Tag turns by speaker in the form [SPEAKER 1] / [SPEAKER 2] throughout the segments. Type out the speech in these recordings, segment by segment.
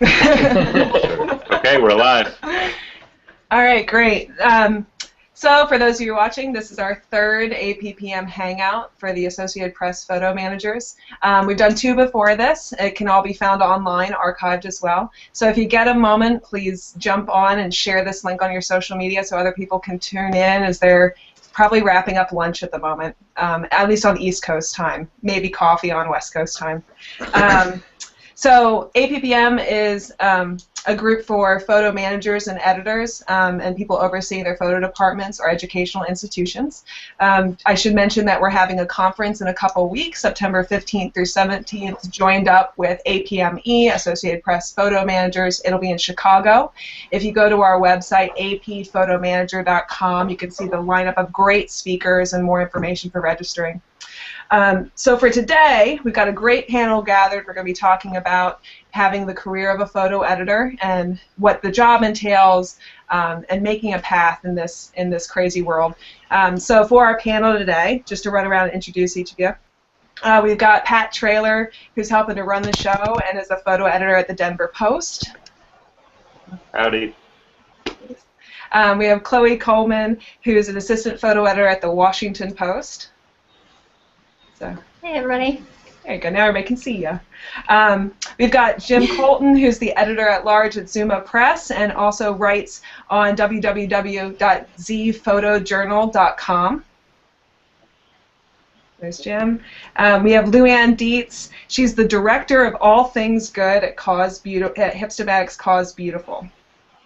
[SPEAKER 1] Okay, we're live.
[SPEAKER 2] All right, great. So for those of you watching, this is our third APPM Hangout for the Associated Press photo managers. We've done two before this. It can all be found online, archived as well. So if you get a moment, please jump on and share this link on your social media so other people can tune in, as they're probably wrapping up lunch at the moment, at least on East Coast time, maybe coffee on West Coast time. So APPM is a group for photo managers and editors and people overseeing their photo departments or educational institutions. I should mention that we're having a conference in a couple weeks, September 15th through 17th, joined up with APME, Associated Press Photo Managers. It'll be in Chicago. If you go to our website, apphotomanager.com, you can see the lineup of great speakers and more information for registering. So for today, we've got a great panel gathered. We're going to be talking about having the career of a photo editor and what the job entails, and making a path in this crazy world. So for our panel today, just to run around and introduce each of you, we've got Pat Traylor, who's helping to run the show and is a photo editor at the Denver Post.
[SPEAKER 1] Howdy.
[SPEAKER 2] We have Chloe Coleman, who's an assistant photo editor at the Washington Post. So,
[SPEAKER 3] hey, everybody.
[SPEAKER 2] There you go. Now everybody can see you. We've got Jim Colton, who's the editor-at-large at ZUMA Press and also writes on www.zphotojournal.com. There's Jim. We have Luanne Dietz. She's the director of all things good at Hipstamatic's Cause Beautiful.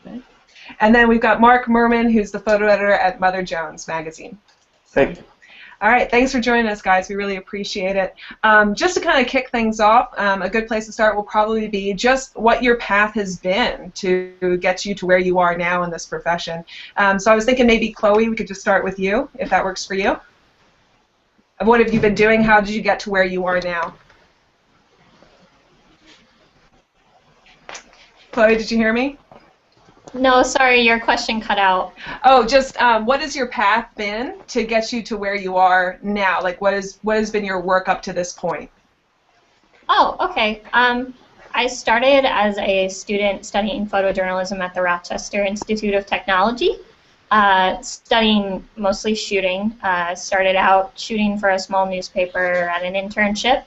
[SPEAKER 2] Okay. And then we've got Mark Murrmann, who's the photo editor at Mother Jones magazine.
[SPEAKER 1] Thank you.
[SPEAKER 2] All right, thanks for joining us, guys. We really appreciate it. Just to kind of kick things off, a good place to start will probably be just what your path has been to get you to where you are now in this profession. So I was thinking maybe, Chloe, we could just start with you, if that works for you. What have you been doing? How did you get to where you are now? Chloe, did you hear me?
[SPEAKER 3] No, sorry, your question cut out.
[SPEAKER 2] Oh, just what has your path been to get you to where you are now? Like, what has been your work up to this point?
[SPEAKER 3] Oh, okay. I started as a student studying photojournalism at the Rochester Institute of Technology, studying mostly shooting. Started out shooting for a small newspaper at an internship.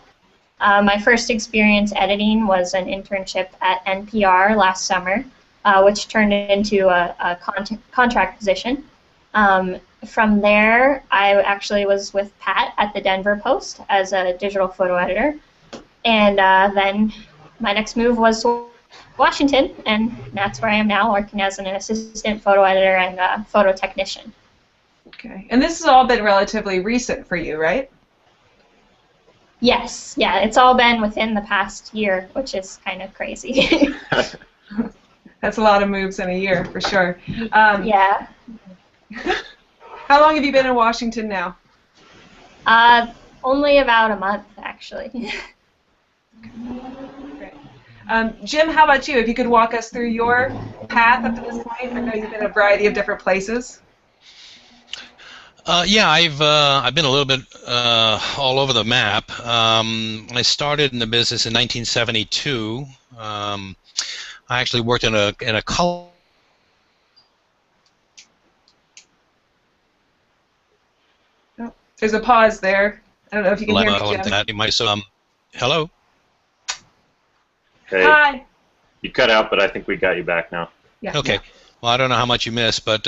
[SPEAKER 3] My first experience editing was an internship at NPR last summer, which turned into a contract position. From there, I actually was with Pat at the Denver Post as a digital photo editor. And then my next move was to Washington, and that's where I am now, working as an assistant photo editor and a photo technician.
[SPEAKER 2] Okay. And this has all been relatively recent for you, right?
[SPEAKER 3] Yes. Yeah, it's all been within the past year, which is kind of crazy.
[SPEAKER 2] That's a lot of moves in a year, for sure.
[SPEAKER 3] Yeah.
[SPEAKER 2] How long have you been in Washington now?
[SPEAKER 3] Only about a month, actually.
[SPEAKER 2] Great. Jim, how about you? If you could walk us through your path up to this point. I know you've been in a variety of different places.
[SPEAKER 4] Yeah, I've been a little bit all over the map. I started in the business in 1972. I actually worked in a color.
[SPEAKER 2] Oh, there's a pause there. I don't know if you can hear me, Jim.
[SPEAKER 4] Hello.
[SPEAKER 1] Hey.
[SPEAKER 2] Hi.
[SPEAKER 1] You cut out, but I think we got you back now.
[SPEAKER 2] Yeah.
[SPEAKER 4] Okay.
[SPEAKER 2] Yeah.
[SPEAKER 4] Well, I don't know how much you missed, but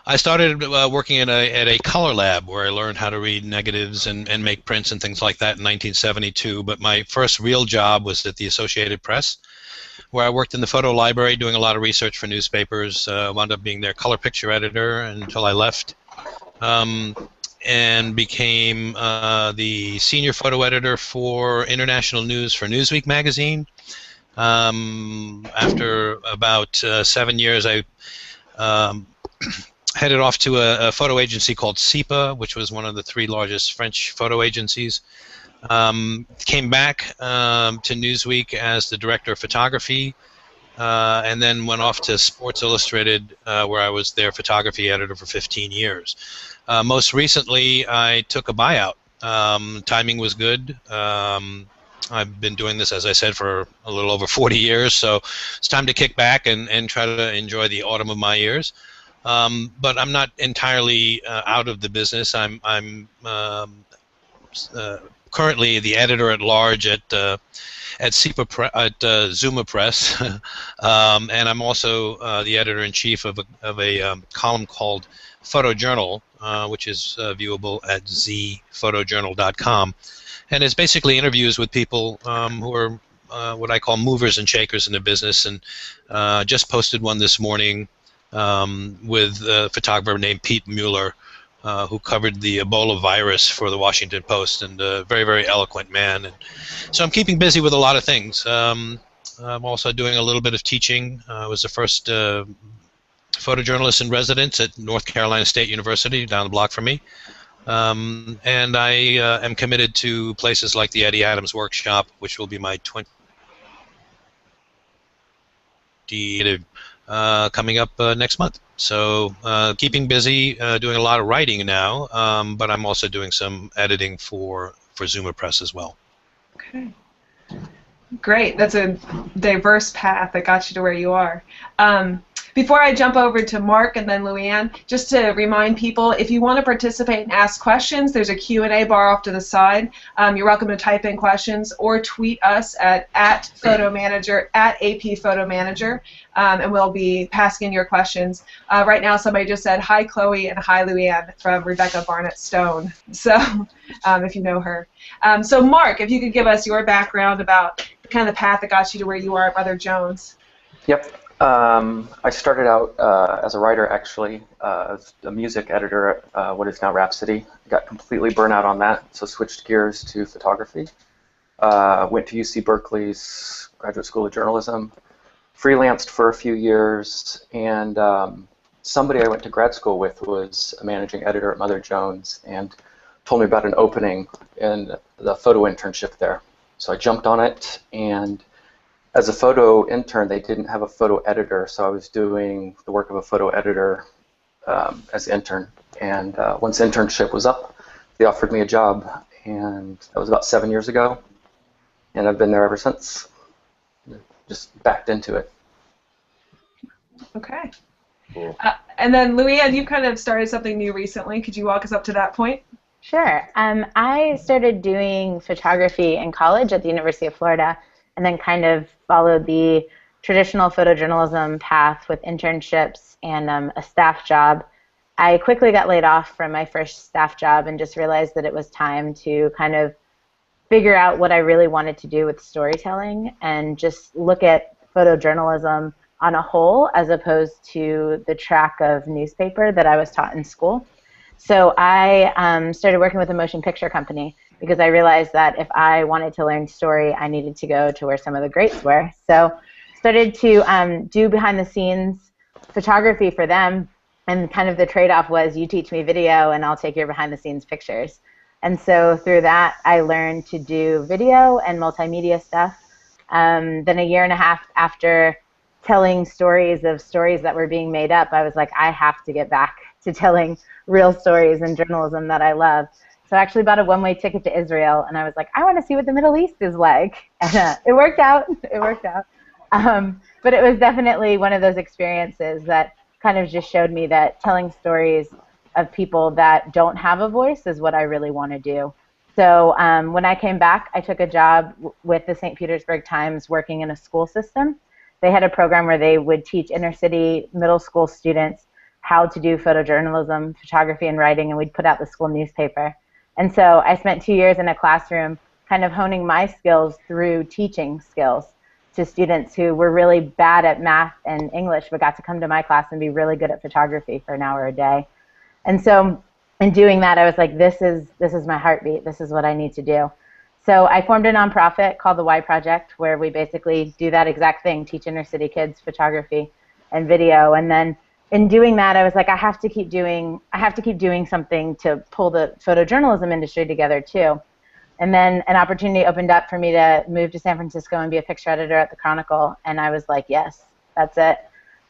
[SPEAKER 4] I started working at a color lab where I learned how to read negatives and make prints and things like that in 1972. But my first real job was at the Associated Press, where I worked in the photo library doing a lot of research for newspapers. Wound up being their color picture editor until I left, and became the senior photo editor for international news for Newsweek magazine. After about 7 years, I headed off to a photo agency called SIPA, which was one of the 3 largest French photo agencies. Came back to Newsweek as the director of photography, and then went off to Sports Illustrated, where I was their photography editor for 15 years. Most recently, I took a buyout. Timing was good. I've been doing this, as I said, for a little over 40 years, so it's time to kick back and try to enjoy the autumn of my years. But I'm not entirely out of the business. I'm currently the editor at large at ZUMA Press, and I'm also the editor-in-chief of a column called Photojournal, which is viewable at zphotojournal.com. And it's basically interviews with people who are what I call movers and shakers in the business, and just posted one this morning with a photographer named Pete Mueller, who covered the Ebola virus for the Washington Post, and a very, very eloquent man. And so I'm keeping busy with a lot of things. I'm also doing a little bit of teaching. I was the first photojournalist in residence at North Carolina State University, down the block from me. And I am committed to places like the Eddie Adams Workshop, which will be my 20th coming up next month. So keeping busy, doing a lot of writing now, but I'm also doing some editing for ZUMA Press as well.
[SPEAKER 2] Okay. Great. That's a diverse path that got you to where you are. Before I jump over to Mark and then Luanne, just to remind people, if you want to participate and ask questions, there's a Q&A bar off to the side. You're welcome to type in questions or tweet us at @PhotoManager, @APPhotoManager, and we'll be passing in your questions. Right now, somebody just said, "Hi, Chloe," and "Hi, Luanne," from Rebecca Barnett Stone, so if you know her. So Mark, if you could give us your background about kind of the path that got you to where you are at Mother Jones.
[SPEAKER 5] Yep. I started out as a writer, actually, as a music editor at what is now Rhapsody. Got completely burnt out on that, so switched gears to photography. Went to UC Berkeley's Graduate School of Journalism, freelanced for a few years, and somebody I went to grad school with was a managing editor at Mother Jones and told me about an opening in the photo internship there. So I jumped on it, and as a photo intern, they didn't have a photo editor, so I was doing the work of a photo editor as an intern. And once internship was up, they offered me a job, and that was about 7 years ago. And I've been there ever since, just backed into it.
[SPEAKER 2] Okay.
[SPEAKER 1] Cool.
[SPEAKER 2] And then Luanne, you kind of started something new recently. Could you walk us up to that point?
[SPEAKER 6] Sure. I started doing photography in college at the University of Florida, and then kind of followed the traditional photojournalism path with internships and a staff job. I quickly got laid off from my first staff job and just realized that it was time to kind of figure out what I really wanted to do with storytelling and just look at photojournalism on a whole as opposed to the track of newspaper that I was taught in school. So I started working with a motion picture company because I realized that if I wanted to learn story, I needed to go to where some of the greats were. So started to do behind-the-scenes photography for them, and kind of the trade-off was you teach me video and I'll take your behind-the-scenes pictures. And so through that, I learned to do video and multimedia stuff. Then a year and a half after telling stories of stories that were being made up, I was like, I have to get back to telling real stories and journalism that I love. So I actually bought a one-way ticket to Israel, and I was like, I want to see what the Middle East is like. And it worked out. It worked out. But it was definitely one of those experiences that kind of just showed me that telling stories of people that don't have a voice is what I really want to do. So when I came back, I took a job with the St. Petersburg Times working in a school system. They had a program where they would teach inner-city middle school students how to do photojournalism, photography, and writing, and we'd put out the school newspaper. And so I spent 2 years in a classroom kind of honing my skills through teaching skills to students who were really bad at math and English but got to come to my class and be really good at photography for an hour a day. And so in doing that, I was like, this is my heartbeat. This is what I need to do. So I formed a nonprofit called the Y Project, where we basically do that exact thing, teach inner city kids photography and video. And then in doing that, I was like, I have to keep doing something to pull the photojournalism industry together too. And then an opportunity opened up for me to move to San Francisco and be a picture editor at the Chronicle, and I was like, yes, that's it.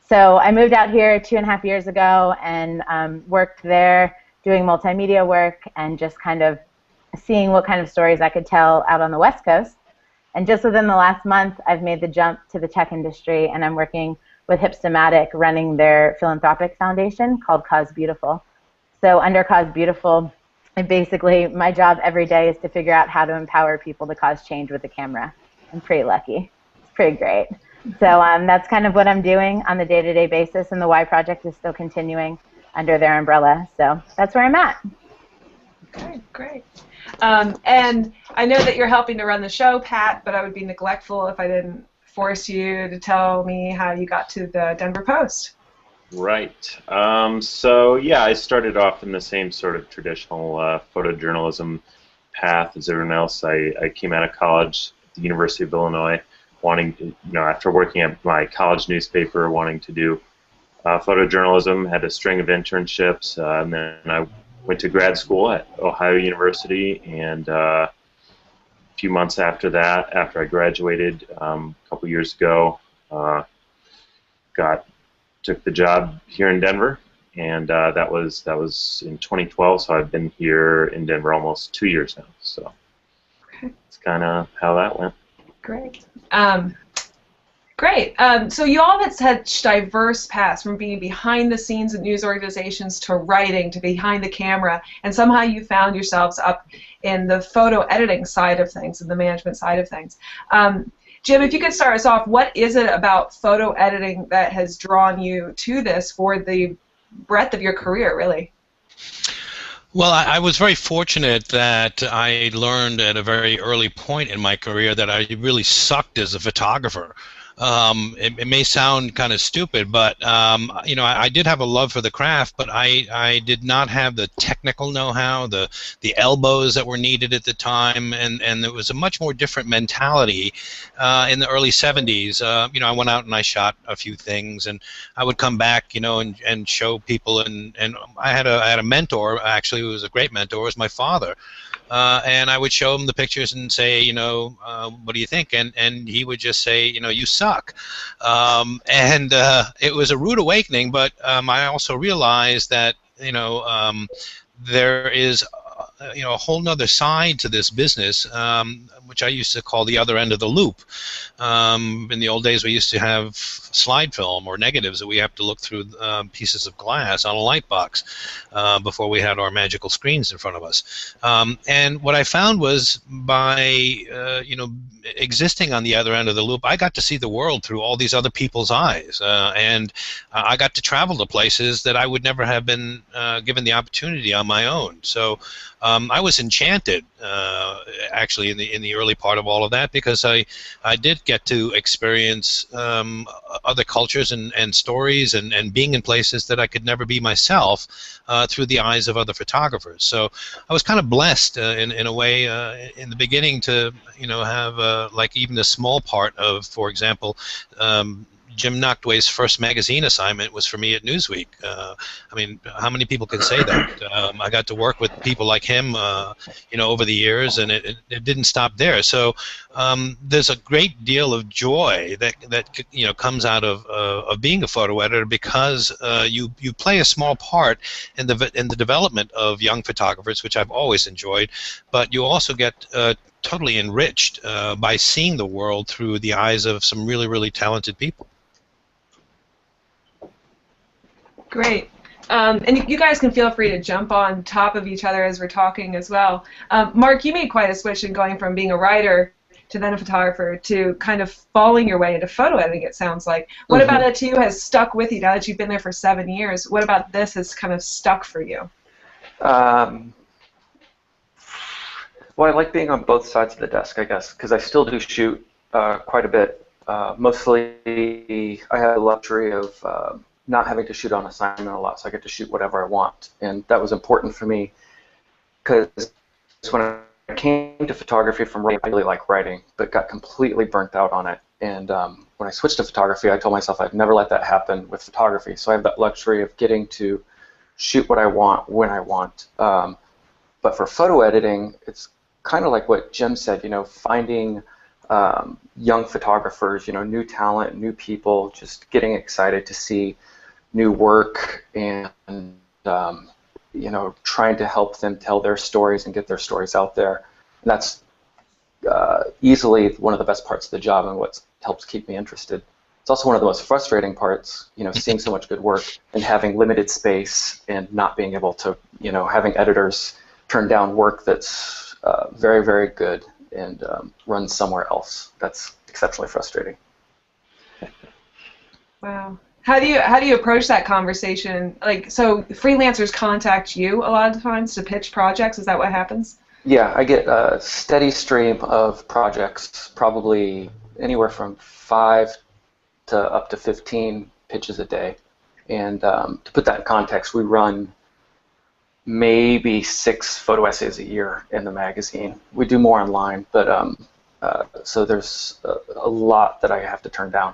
[SPEAKER 6] So I moved out here 2.5 years ago and worked there doing multimedia work and just kind of seeing what kind of stories I could tell out on the West Coast. And just within the last month, I've made the jump to the tech industry, and I'm working with Hipstamatic, running their philanthropic foundation called Cause Beautiful. So under Cause Beautiful, basically my job every day is to figure out how to empower people to cause change with the camera. I'm pretty lucky. It's pretty great. So that's kind of what I'm doing on the day-to-day basis, and the Y Project is still continuing under their umbrella. So that's where I'm at.
[SPEAKER 2] Okay, great. And I know that you're helping to run the show, Pat, but I would be neglectful if I didn't force you to tell me how you got to the Denver Post.
[SPEAKER 1] Right. So yeah, I started off in the same sort of traditional photojournalism path as everyone else. I came out of college at the University of Illinois, wanting to, after working at my college newspaper, wanting to do photojournalism. Had a string of internships, and then I went to grad school at Ohio University, and a few months after that, after I graduated a couple years ago, took the job here in Denver, and that was in 2012. So I've been here in Denver almost 2 years now. So that's kind of how that went.
[SPEAKER 2] Great. Great. So you all have such diverse paths, from being behind the scenes at news organizations to writing to behind the camera, and somehow you found yourselves up in the photo editing side of things and the management side of things. Jim, if you could start us off, what is it about photo editing that has drawn you to this for the breadth of your career, really?
[SPEAKER 4] Well, I was very fortunate that I learned at a very early point in my career that I really sucked as a photographer. It may sound kind of stupid, but I did have a love for the craft, but I did not have the technical know-how, the elbows that were needed at the time, and there was a much more different mentality in the early 70s. I went out and I shot a few things, and I would come back, and show people, and I had a mentor, actually, who was a great mentor, was my father. And I would show him the pictures and say, what do you think? And he would just say, you suck. And it was a rude awakening, but I also realized that, there is a whole nother side to this business, which I used to call the other end of the loop. In the old days, we used to have slide film or negatives that we have to look through pieces of glass on a light box before we had our magical screens in front of us. And what I found was by existing on the other end of the loop, I got to see the world through all these other people's eyes, and I got to travel to places that I would never have been given the opportunity on my own. So I was enchanted, actually, in the early part of all of that, because I did get to experience other cultures and stories and being in places that I could never be myself through the eyes of other photographers. So I was kind of blessed in a way in the beginning to have like even a small part of, for example, Jim Nachtwey's first magazine assignment was for me at Newsweek. I mean, how many people can say that? I got to work with people like him, over the years, and it didn't stop there. So there's a great deal of joy that comes out of being a photo editor, because you play a small part in the development of young photographers, which I've always enjoyed, but you also get totally enriched by seeing the world through the eyes of some really, really talented people.
[SPEAKER 2] Great. And you guys can feel free to jump on top of each other as we're talking as well. Mark, you made quite a switch in going from being a writer to then a photographer to kind of falling your way into photo editing, it sounds like. What about it, too, has stuck with you now that you've been there for 7 years? What about this has kind of stuck for you?
[SPEAKER 5] Well, I like being on both sides of the desk, I guess, because I still do shoot quite a bit. Mostly, I have the luxury of not having to shoot on assignment a lot, so I get to shoot whatever I want. And that was important for me, because when I came to photography from writing, I really like writing, but got completely burnt out on it. And when I switched to photography, I told myself I'd never let that happen with photography. So I have that luxury of getting to shoot what I want when I want. But for photo editing, it's kind of like what Jim said, finding young photographers, new talent, new people, just getting excited to see new work and, trying to help them tell their stories and get their stories out there. And easily one of the best parts of the job and what helps keep me interested. It's also one of the most frustrating parts, seeing so much good work and having limited space and not being able to, having editors turn down work that's very, very good and run somewhere else. That's exceptionally frustrating.
[SPEAKER 2] Wow. How do you approach that conversation? Like, so freelancers contact you a lot of times to pitch projects. Is that what happens?
[SPEAKER 5] Yeah, I get a steady stream of projects, probably anywhere from 5 to up to 15 pitches a day. And to put that in context, we run maybe 6 photo essays a year in the magazine. We do more online, but so there's a lot that I have to turn down.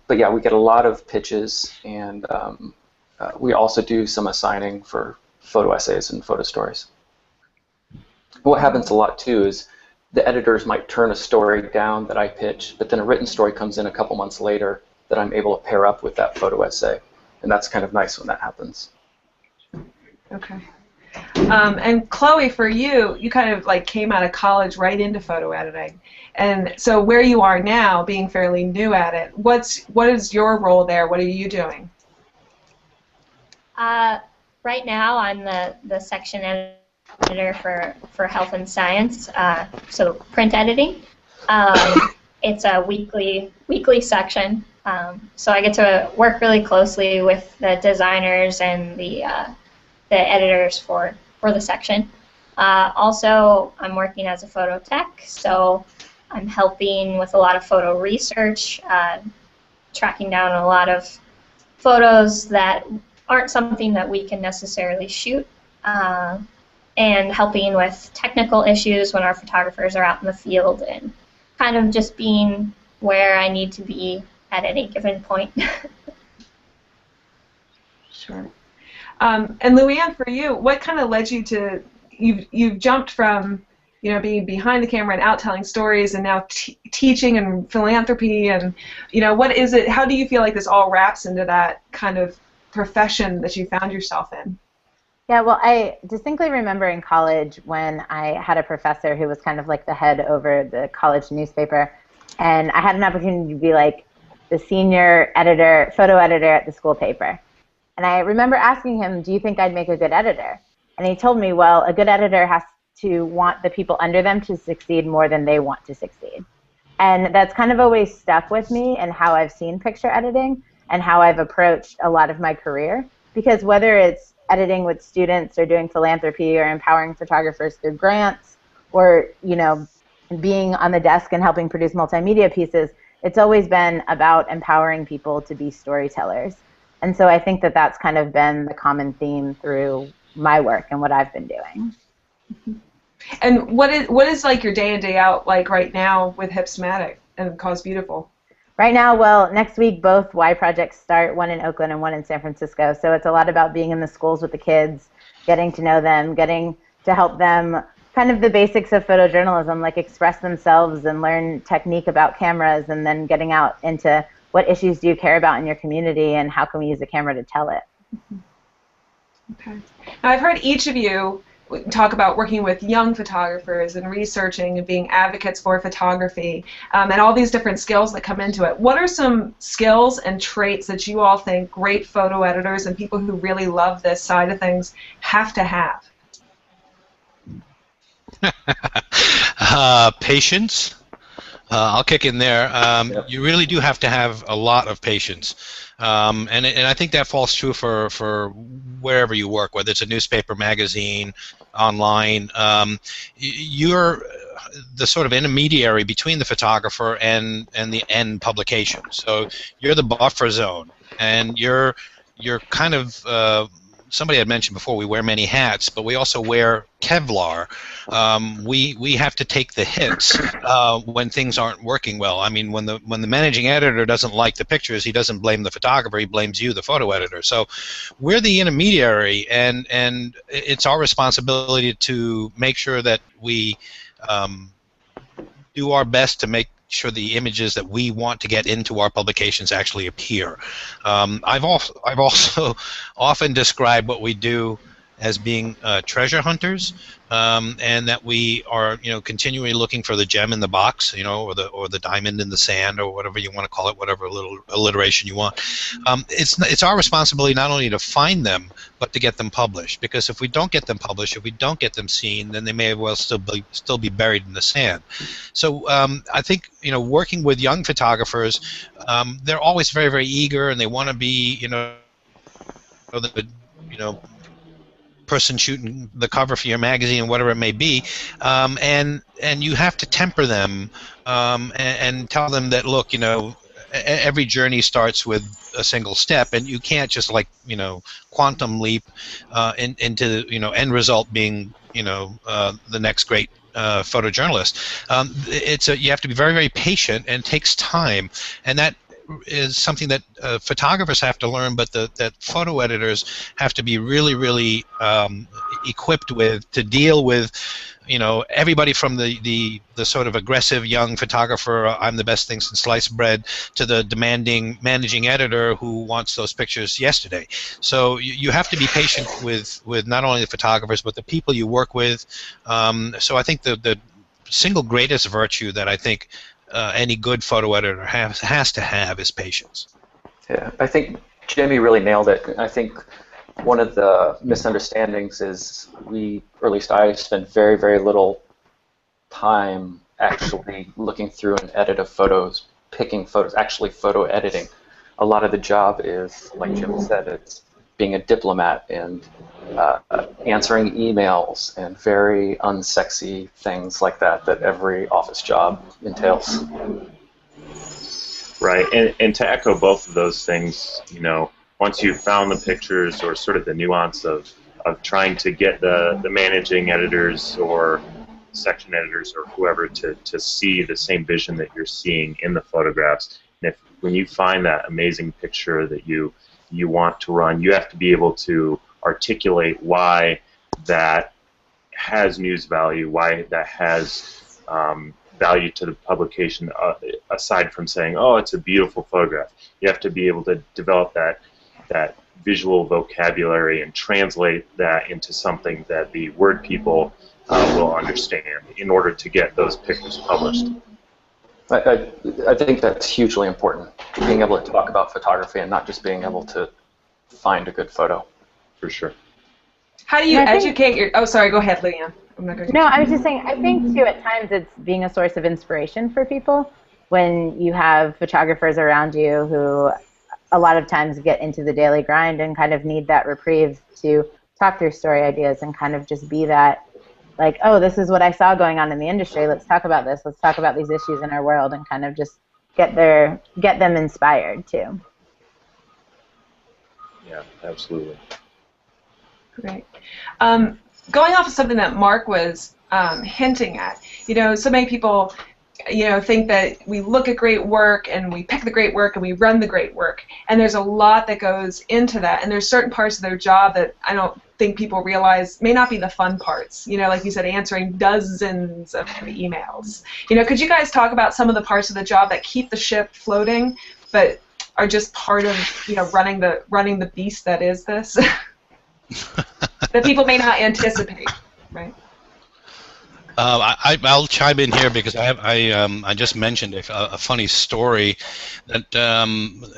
[SPEAKER 5] But yeah, we get a lot of pitches, and we also do some assigning for photo essays and photo stories. But what happens a lot too is the editors might turn a story down that I pitch, but then a written story comes in a couple months later that I'm able to pair up with that photo essay, and that's kind of nice when that happens.
[SPEAKER 2] Okay. And Chloe, for you, you kind of like came out of college right into photo editing, and so where you are now, being fairly new at it, what is your role there? What are you doing?
[SPEAKER 3] Right now, I'm the section editor for health and science, so print editing. It's a weekly section, so I get to work really closely with the designers and the editors for the section. Also, I'm working as a photo tech, so I'm helping with a lot of photo research, tracking down a lot of photos that aren't something that we can necessarily shoot, and helping with technical issues when our photographers are out in the field, and kind of just being where I need to be at any given point.
[SPEAKER 2] Sure. And Luanne, for you, what kind of led you to, you've jumped from, being behind the camera and out telling stories, and now teaching and philanthropy, and, what is it, how do you feel like this all wraps into that kind of profession that you found yourself in?
[SPEAKER 6] Yeah, well, I distinctly remember in college when I had a professor who was kind of like the head over the college newspaper, and I had an opportunity to be like the senior editor, photo editor at the school paper. And I remember asking him, do you think I'd make a good editor? And he told me, well, a good editor has to want the people under them to succeed more than they want to succeed. And that's kind of always stuck with me in how I've seen picture editing and how I've approached a lot of my career. Because whether it's editing with students or doing philanthropy or empowering photographers through grants or, being on the desk and helping produce multimedia pieces, it's always been about empowering people to be storytellers. And so I think that that's kind of been the common theme through my work and what I've been doing.
[SPEAKER 2] And what is like your day in, day out like right now with Hipstamatic and Cause Beautiful?
[SPEAKER 6] Right now, well, next week both Y projects start, one in Oakland and one in San Francisco. So it's a lot about being in the schools with the kids, getting to know them, getting to help them kind of the basics of photojournalism, like express themselves and learn technique about cameras, and then getting out into what issues do you care about in your community and how can we use a camera to tell it.
[SPEAKER 2] Okay. Now I've heard each of you talk about working with young photographers and researching and being advocates for photography, and all these different skills that come into it. What are some skills and traits that you all think great photo editors and people who really love this side of things have to have?
[SPEAKER 4] Patience. I'll kick in there.
[SPEAKER 5] Yep.
[SPEAKER 4] You really do have to have a lot of patience, and I think that falls true for wherever you work, whether it's a newspaper, magazine, online. You're the sort of intermediary between the photographer and the end publication. So you're the buffer zone, and you're kind of somebody had mentioned before, we wear many hats, but we also wear Kevlar. We have to take the hits when things aren't working well. I mean, when the managing editor doesn't like the pictures, he doesn't blame the photographer, he blames you, the photo editor. So we're the intermediary, and it's our responsibility to make sure that we do our best to make sure the images that we want to get into our publications actually appear. I've also often described what we do as being treasure hunters, and that we are, continually looking for the gem in the box, or the diamond in the sand, or whatever you want to call it, whatever little alliteration you want. It's our responsibility not only to find them, but to get them published. Because if we don't get them published, if we don't get them seen, then they may well still be buried in the sand. So I think working with young photographers, they're always very, very eager, and they want to be the person shooting the cover for your magazine, whatever it may be, and you have to temper them and tell them that, look, every journey starts with a single step, and you can't just quantum leap into end result being the next great photojournalist. You have to be very, very patient, and it takes time, and that is something that photographers have to learn, but that photo editors have to be really, really equipped with to deal with. Everybody from the sort of aggressive young photographer, I'm the best thing since sliced bread, to the demanding managing editor who wants those pictures yesterday. So you have to be patient with not only the photographers, but the people you work with. So I think the single greatest virtue that I think any good photo editor has to have is patience.
[SPEAKER 5] Yeah, I think Jimmy really nailed it. I think one of the misunderstandings is or at least I spend very, very little time actually looking through an edit of photos, picking photos, actually photo editing. A lot of the job is, like Jim said, it's being a diplomat and answering emails and very unsexy things like that every office job entails.
[SPEAKER 1] Right, and to echo both of those things, once you've found the pictures, or sort of the nuance of trying to get the managing editors or section editors or whoever to see the same vision that you're seeing in the photographs, and when you find that amazing picture that you want to run, you have to be able to articulate why that has news value, why that has value to the publication, aside from saying, oh, it's a beautiful photograph. You have to be able to develop that visual vocabulary and translate that into something that the word people will understand in order to get those pictures published.
[SPEAKER 5] I think that's hugely important, being able to talk about photography and not just being able to find a good photo.
[SPEAKER 1] For sure.
[SPEAKER 2] How do you educate your... Oh, sorry, go ahead, Luanne.
[SPEAKER 6] No, I was just saying, I think, too, at times it's being a source of inspiration for people when you have photographers around you who a lot of times get into the daily grind and kind of need that reprieve to talk through story ideas and kind of just be that, like, oh, this is what I saw going on in the industry. Let's talk about this. Let's talk about these issues in our world, and kind of just get them inspired, too.
[SPEAKER 1] Yeah, absolutely.
[SPEAKER 2] Great. Going off of something that Mark was hinting at, so many people, think that we look at great work and we pick the great work and we run the great work, and there's a lot that goes into that, and there's certain parts of their job that I don't think people realize may not be the fun parts. Like you said, answering dozens of emails. Could you guys talk about some of the parts of the job that keep the ship floating, but are just part of running the beast that is this? That people may not anticipate, right?
[SPEAKER 4] I'll chime in here because I just mentioned a funny story that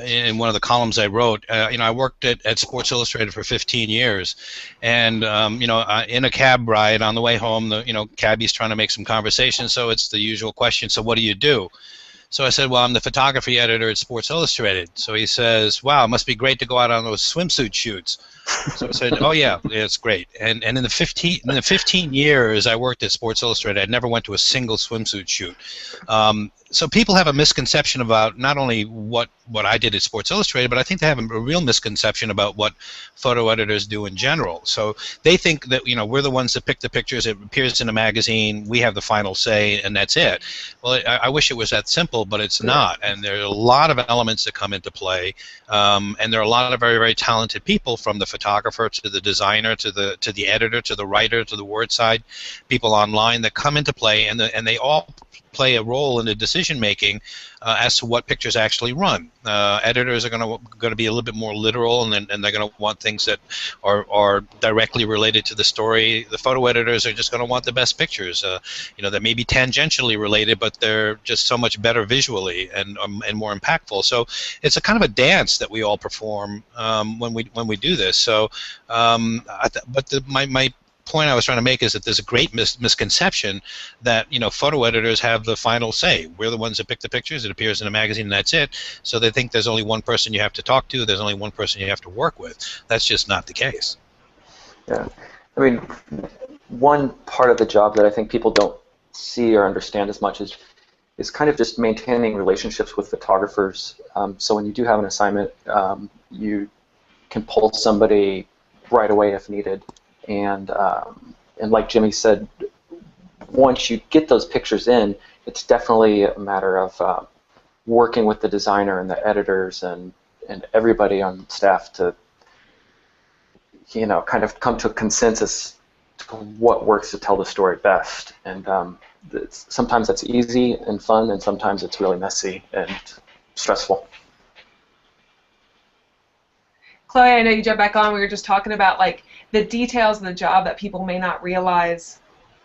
[SPEAKER 4] in one of the columns I wrote. I worked at Sports Illustrated for 15 years, and in a cab ride on the way home, the cabbie's trying to make some conversation, so it's the usual question. So what do you do? So I said, well, I'm the photography editor at Sports Illustrated. So he says, wow, it must be great to go out on those swimsuit shoots. So I said, oh yeah, it's great. And in the 15 years I worked at Sports Illustrated, I never went to a single swimsuit shoot. So people have a misconception about not only what I did at Sports Illustrated, but I think they have a real misconception about what photo editors do in general. So they think that we're the ones that pick the pictures, it appears in a magazine, we have the final say, and that's it. Well, I wish it was that simple, but it's not. And there are a lot of elements that come into play, and there are a lot of very, very talented people, from the photographer to the designer to the editor to the writer to the word side, people online that come into play, and they all play a role in the decision making as to what pictures actually run. Editors are going to be a little bit more literal, and they're going to want things that are directly related to the story. The photo editors are just going to want the best pictures, that may be tangentially related, but they're just so much better visually and more impactful. So it's a kind of a dance that we all perform when we do this. So, my point I was trying to make is that there's a great misconception that photo editors have the final say. We're the ones that pick the pictures. It appears in a magazine, and that's it. So they think there's only one person you have to talk to. There's only one person you have to work with. That's just not the case.
[SPEAKER 5] Yeah, I mean, one part of the job that I think people don't see or understand as much is kind of just maintaining relationships with photographers. So when you do have an assignment, you can pull somebody right away if needed. And like Jimmy said, once you get those pictures in, it's definitely a matter of working with the designer and the editors and everybody on staff to kind of come to a consensus to what works to tell the story best. And sometimes that's easy and fun, and sometimes it's really messy and stressful.
[SPEAKER 2] Chloe, I know you jumped back on. We were just talking about like the details of the job that people may not realize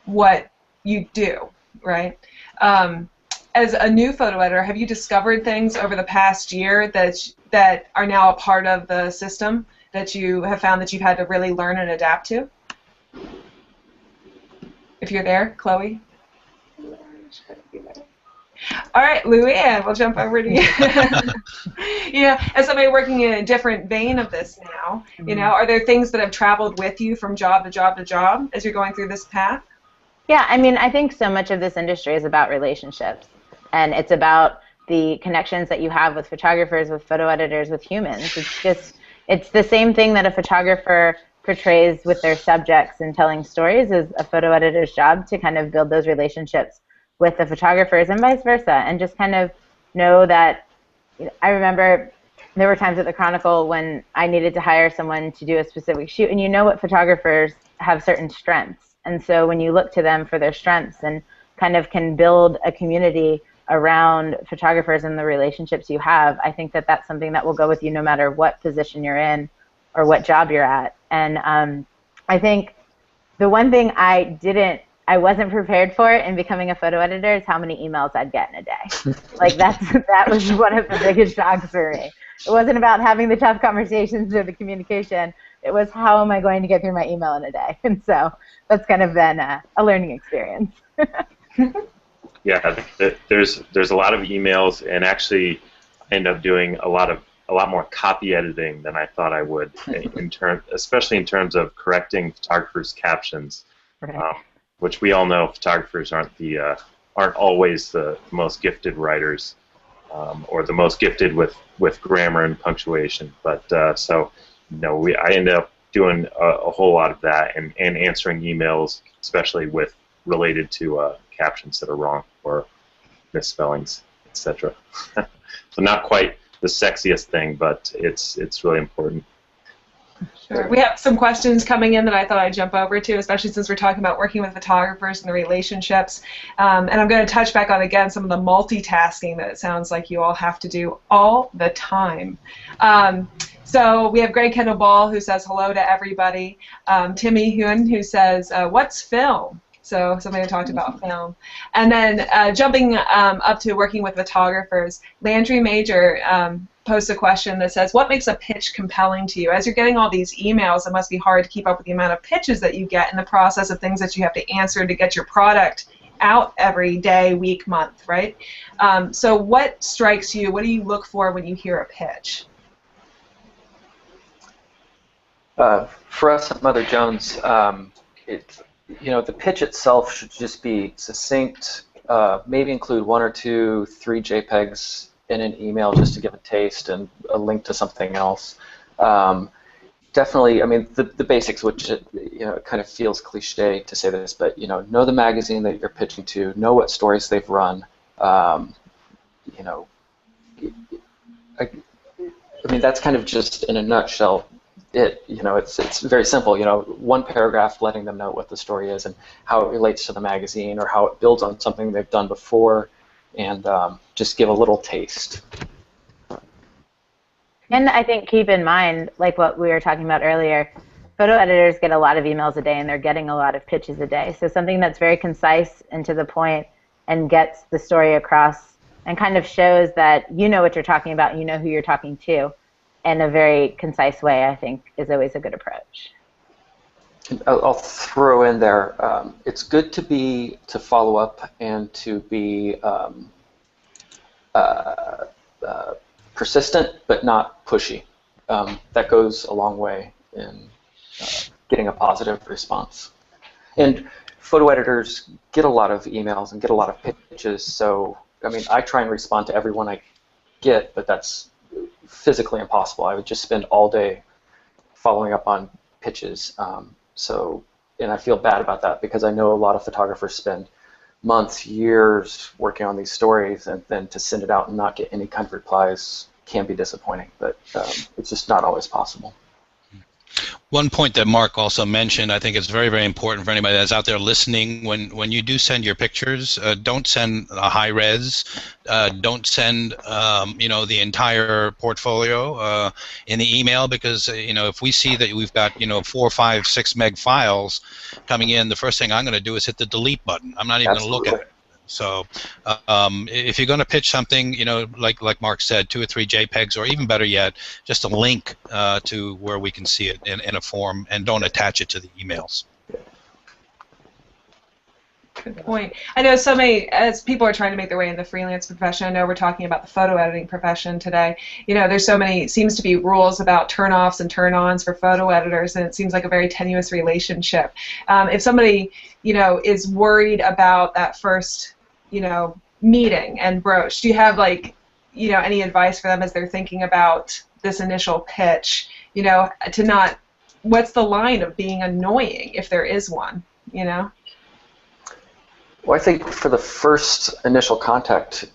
[SPEAKER 2] what you do, right? As a new photo editor, have you discovered things over the past year that are now a part of the system that you have found that you've had to really learn and adapt to? If you're there, Chloe? All right, Luanne, we'll jump over to you. As somebody working in a different vein of this now, are there things that have traveled with you from job to job to job as you're going through this path?
[SPEAKER 6] Yeah, I mean, I think so much of this industry is about relationships, and it's about the connections that you have with photographers, with photo editors, with humans. It's the same thing that a photographer portrays with their subjects in telling stories is a photo editor's job, to kind of build those relationships with the photographers and vice versa, and just kind of know that. I remember there were times at the Chronicle when I needed to hire someone to do a specific shoot, and what photographers have certain strengths, and so when you look to them for their strengths and kind of can build a community around photographers and the relationships you have, I think that that's something that will go with you no matter what position you're in or what job you're at. And I think the one thing I wasn't prepared for in becoming a photo editor is how many emails I'd get in a day. Like that was one of the biggest shocks for me. It wasn't about having the tough conversations or the communication. It was, how am I going to get through my email in a day? And so that's kind of been a learning experience.
[SPEAKER 1] Yeah, there's a lot of emails, and actually I end up doing a lot more copy editing than I thought I would, especially in terms of correcting photographers' captions.
[SPEAKER 6] Right.
[SPEAKER 1] Which we all know photographers aren't always the most gifted writers, or the most gifted with grammar and punctuation. But I end up doing a whole lot of that and answering emails, especially related to captions that are wrong or misspellings, etc. So not quite the sexiest thing, but it's really important.
[SPEAKER 2] Sure. We have some questions coming in that I thought I'd jump over to, especially since we're talking about working with photographers and the relationships. And I'm going to touch back on, again, some of the multitasking that it sounds like you all have to do all the time. So we have Greg Kendall Ball, who says hello to everybody. Timmy Huynh, who says, what's film? So somebody who talked about film. And then jumping up to working with photographers, Landry Major posts a question that says, what makes a pitch compelling to you? As you're getting all these emails, it must be hard to keep up with the amount of pitches that you get in the process of things that you have to answer to get your product out every day, week, month, right? So what strikes you? What do you look for when you hear a pitch?
[SPEAKER 5] For us at Mother Jones, the pitch itself should just be succinct, maybe include 1 or 2, 3 JPEGs in an email just to give a taste and a link to something else. Definitely, I mean, the basics, which it kind of feels cliche to say this, but know the magazine that you're pitching to, know what stories they've run. I mean, that's kind of just in a nutshell it. You know, it's very simple. You know, one paragraph letting them know what the story is and how it relates to the magazine or how it builds on something they've done before, and just give a little taste.
[SPEAKER 6] And I think keep in mind, like what we were talking about earlier, photo editors get a lot of emails a day and they're getting a lot of pitches a day. So something that's very concise and to the point and gets the story across and kind of shows that you know what you're talking about, you know who you're talking to, in a very concise way, I think is always a good approach.
[SPEAKER 5] I'll throw in there, it's good to follow up and to be persistent but not pushy. That goes a long way in getting a positive response. And photo editors get a lot of emails and get a lot of pitches, so I mean, I try and respond to everyone I get, but that's physically impossible. I would just spend all day following up on pitches. And I feel bad about that because I know a lot of photographers spend months, years working on these stories, and then to send it out and not get any kind of replies can be disappointing, but it's just not always possible.
[SPEAKER 4] One point that Mark also mentioned, I think it's very, very important for anybody that's out there listening. When you do send your pictures, don't send a high res. Don't send the entire portfolio in the email, because if we see that we've got 4, 5, 6 meg files coming in, the first thing I'm going to do is hit the delete button. I'm not even going to look at it. So if you're going to pitch something, like Mark said, 2 or 3 JPEGs, or even better yet, just a link to where we can see it in a form, and don't attach it to the emails.
[SPEAKER 2] Good point. I know so many, as people are trying to make their way in the freelance profession, I know we're talking about the photo editing profession today. There's so many, seems to be rules about turn-offs and turn-ons for photo editors, and it seems like a very tenuous relationship. If somebody, is worried about that first meeting and broach, do you have any advice for them as they're thinking about this initial pitch, to not, what's the line of being annoying if there is one, Well,
[SPEAKER 5] I think for the first initial contact,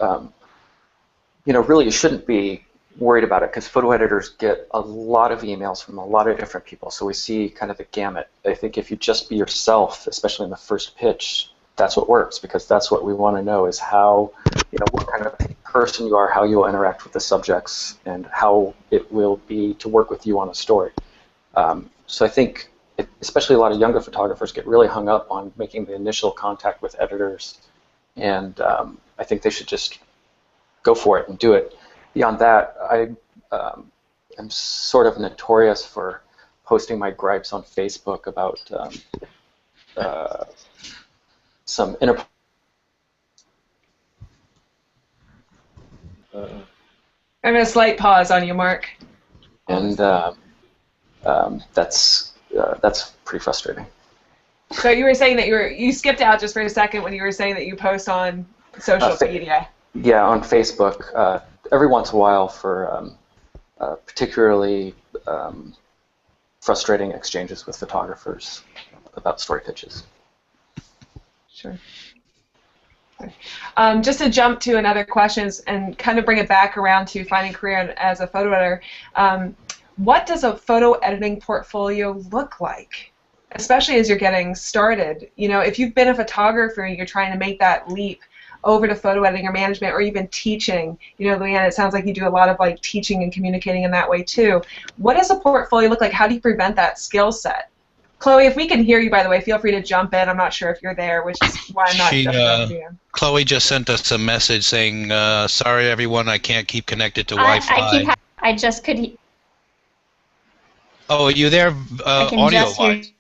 [SPEAKER 5] really you shouldn't be worried about it, because photo editors get a lot of emails from a lot of different people, so we see kind of the gamut. I think if you just be yourself, especially in the first pitch, that's what works, because that's what we want to know, is how, what kind of person you are, how you'll interact with the subjects, and how it will be to work with you on a story. So I think, especially a lot of younger photographers get really hung up on making the initial contact with editors, and I think they should just go for it and do it. Beyond that, I am sort of notorious for posting my gripes on Facebook about some
[SPEAKER 2] I'm going to slight pause on you, Mark.
[SPEAKER 5] And that's pretty frustrating.
[SPEAKER 2] So you were saying that you skipped out just for a second when you were saying that you post on social media.
[SPEAKER 5] Yeah, on Facebook. Every once in a while for particularly frustrating exchanges with photographers about story pitches.
[SPEAKER 2] Sure. Just to jump to another question and kind of bring it back around to finding a career as a photo editor, what does a photo editing portfolio look like, especially as you're getting started? If you've been a photographer and you're trying to make that leap over to photo editing or management, or even teaching, Luanne, it sounds like you do a lot of teaching and communicating in that way too. What does a portfolio look like? How do you prevent that skill set? Chloe, if we can hear you, by the way, feel free to jump in. I'm not sure if you're there, which is why I'm not jumping in.
[SPEAKER 4] Chloe just sent us a message saying, sorry, everyone, I can't keep connected to Wi-Fi.
[SPEAKER 3] I just could...
[SPEAKER 4] Oh, are you there audio-wise?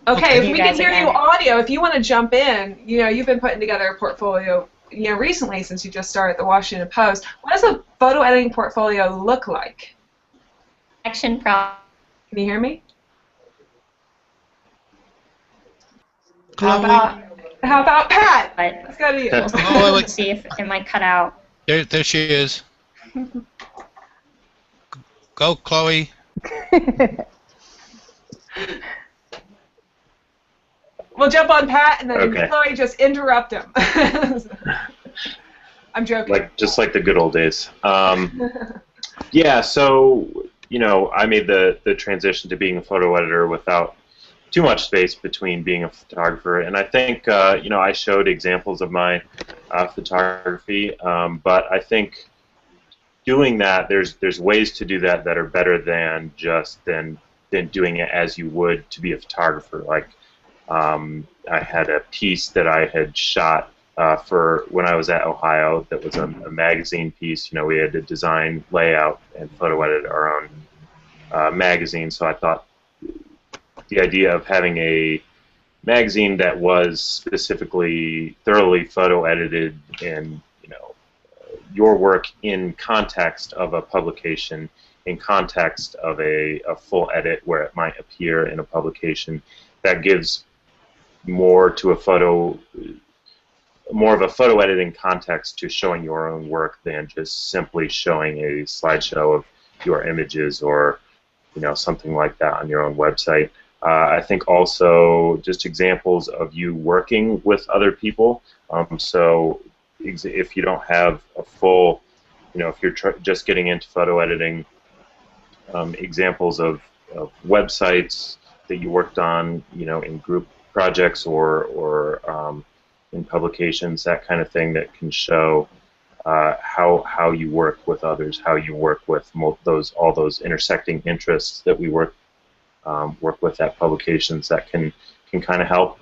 [SPEAKER 2] Okay, if we can hear you audio, if you want to jump in, you've been putting together a portfolio, recently since you just started the Washington Post. What does a photo editing portfolio look like?
[SPEAKER 3] Action problem.
[SPEAKER 2] Can you hear me?
[SPEAKER 4] Chloe.
[SPEAKER 2] How about Pat? Let's go to you.
[SPEAKER 3] Let's see if it might cut out.
[SPEAKER 4] There she is. Go, Chloe.
[SPEAKER 2] We'll jump on Pat, and then Chloe just interrupt him. I'm joking.
[SPEAKER 1] Just like the good old days. Yeah, so you know, I made the transition to being a photo editor without too much space between being a photographer. And I think, you know, I showed examples of my photography, but I think doing that, there's ways to do that that are better than just than doing it as you would to be a photographer. Like, I had a piece that I had shot for when I was at Ohio that was a magazine piece. You know, we had to design, layout, and photo edit our own magazine. So I thought the idea of having a magazine that was specifically thoroughly photo edited and, you know, your work in context of a publication, in context of a full edit where it might appear in a publication, that gives more to a photo, more of a photo editing context to showing your own work than just simply showing a slideshow of your images or, you know, something like that on your own website. I think also just examples of you working with other people. So if you don't have a full, you know, if you're just getting into photo editing, examples of websites that you worked on, you know, in group projects or in publications, that kind of thing that can show how you work with others, how you work with all those intersecting interests that we work with at publications, that can kind of help.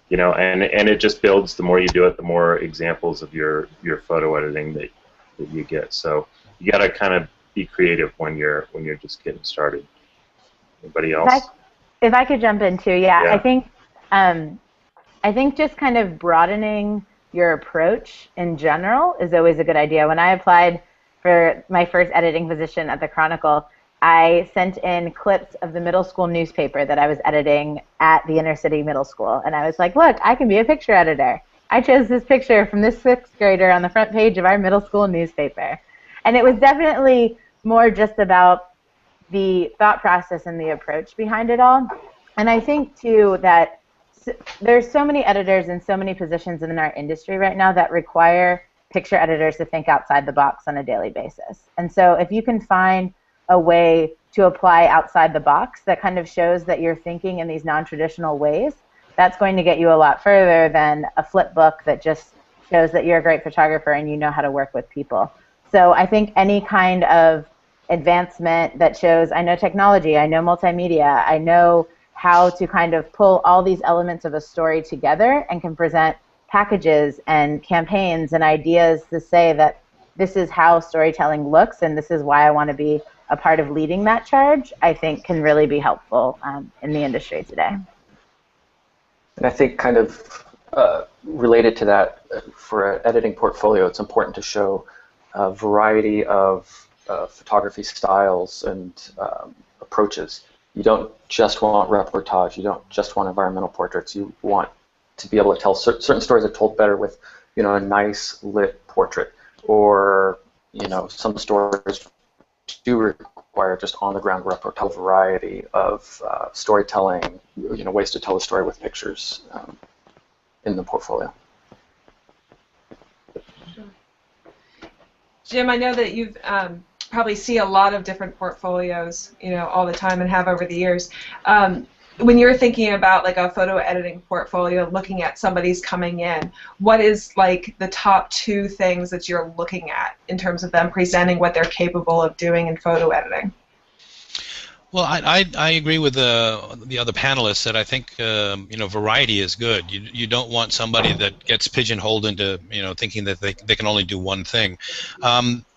[SPEAKER 1] You know, and it just builds. The more you do it, the more examples of your photo editing that you get. So you got to kind of be creative when you're just getting started. Anybody else?
[SPEAKER 6] If I could jump in too, yeah. I think just kind of broadening your approach in general is always a good idea. When I applied for my first editing position at the Chronicle, I sent in clips of the middle school newspaper that I was editing at the inner city middle school, and I was like, look, I can be a picture editor. I chose this picture from this 6th grader on the front page of our middle school newspaper. And it was definitely more just about the thought process and the approach behind it all. And I think, too, that there's so many editors and so many positions in our industry right now that require picture editors to think outside the box on a daily basis. And so if you can find a way to apply outside the box that kind of shows that you're thinking in these non-traditional ways, that's going to get you a lot further than a flip book that just shows that you're a great photographer and you know how to work with people. So I think any kind of advancement that shows, I know technology, I know multimedia, I know how to kind of pull all these elements of a story together and can present packages and campaigns and ideas to say that this is how storytelling looks and this is why I want to be a part of leading that charge, I think can really be helpful in the industry today.
[SPEAKER 5] And I think kind of related to that, for an editing portfolio, it's important to show a variety of photography styles and approaches. You don't just want reportage. You don't just want environmental portraits. You want to be able to tell certain stories are told better with, you know, a nice lit portrait, or, you know, some stories do require just on-the-ground reportage. Variety of storytelling, you know, ways to tell a story with pictures in the portfolio.
[SPEAKER 2] Jim, I know that you've probably see a lot of different portfolios, you know, all the time and have over the years. When you're thinking about like a photo editing portfolio, looking at somebody's coming in, what is like the top 2 things that you're looking at in terms of them presenting what they're capable of doing in photo editing?
[SPEAKER 4] Well, I agree with the other panelists that I think you know, variety is good. You don't want somebody that gets pigeonholed into, you know, thinking that they can only do one thing.